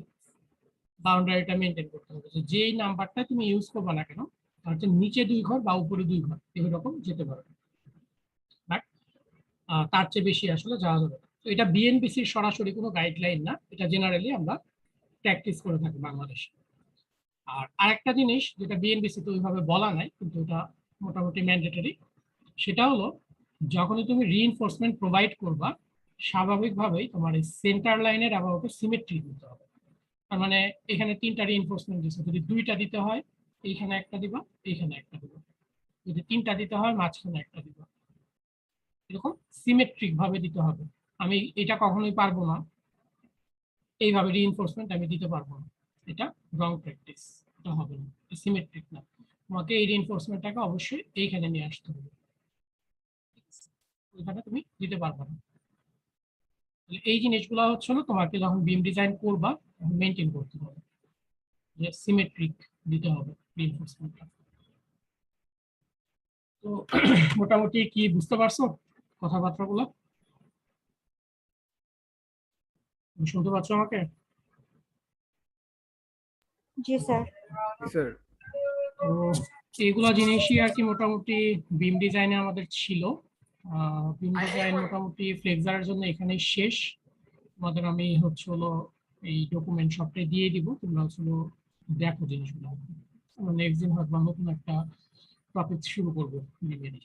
বাউন্ডারিটা মেনটেন করতে হবে, যে যেই নাম্বারটা তুমি ইউজ করবে না কেন তার হচ্ছে নিচে 2 ঘর বা উপরে 2 ঘর এরকম যেতে পারবে, বাট তার চেয়ে বেশি আসলে যাওয়া যাবে না। তো এটা বিএনবিসির সরাসরি কোনো গাইডলাইন না, এটা জেনারেলি আমরা প্র্যাকটিস করে থাকি বাংলাদেশে। আর আরেকটা জিনিস যেটা বিএনবিসি তো ওইভাবে বলা নাই কিন্তু এটা মোটামুটি ম্যান্ডেটরি, সেটা হলো যখনই তুমি রিইনফোর্সমেন্ট প্রোভাইড করবা, স্বাভাবিকভাবেই তোমার এই সেন্টার লাইনের অ্যাবাউটে সিমেট্রি দিতে হবে। তার মানে এখানে 3টা রিইনফোর্সমেন্ট দিচ্ছে, যদি 2টা দিতে হয় এইখানে একটা দিবা, এইখানে একটা দিবা, যদি 3টা দিতে হয় মাঝখানে একটা দিবা, এরকম সিমেট্রিক ভাবে দিতে হবে। আমি এটা কখনোই পারবো না এইভাবে রিইনফোর্সমেন্ট আমি দিতে পারবো না, এটা রং প্র্যাকটিস, এটা হবে না, সিমেট্রিক না। তোমাকে এই রিইনফোর্সমেন্টটাকে অবশ্যই এইখানে নিয়ে আসতে হবে, ওইখানে তুমি দিতে পারবে না। এই জিনিসগুলো হচ্ছে তোমাকে যখন বিম ডিজাইন করবা তখন মেনটেন করতে হবে, যে সিমেট্রিক দিতে হবে রিইনফোর্সমেন্টটা। তো মোটামুটি কি বুঝতে পারছো কথাবার্তাগুলো? শুনতে পাচ্ছ আমাকে? জি স্যার। স্যার তো এইগুলো জিনিসই আর কি মোটামুটি বিম ডিজাইনে আমাদের ছিল। বিম ডিজাইন মোটামুটি ফ্লেক্সারের জন্য এখানেই শেষ। তোমাদের আমি এই ডকুমেন্ট সবটাই দিয়ে দিব, তোমরা দেখো জিনিসগুলো। নেক্সট দিন হয়তো নতুন একটা টপিক শুরু করবো বিমেরই।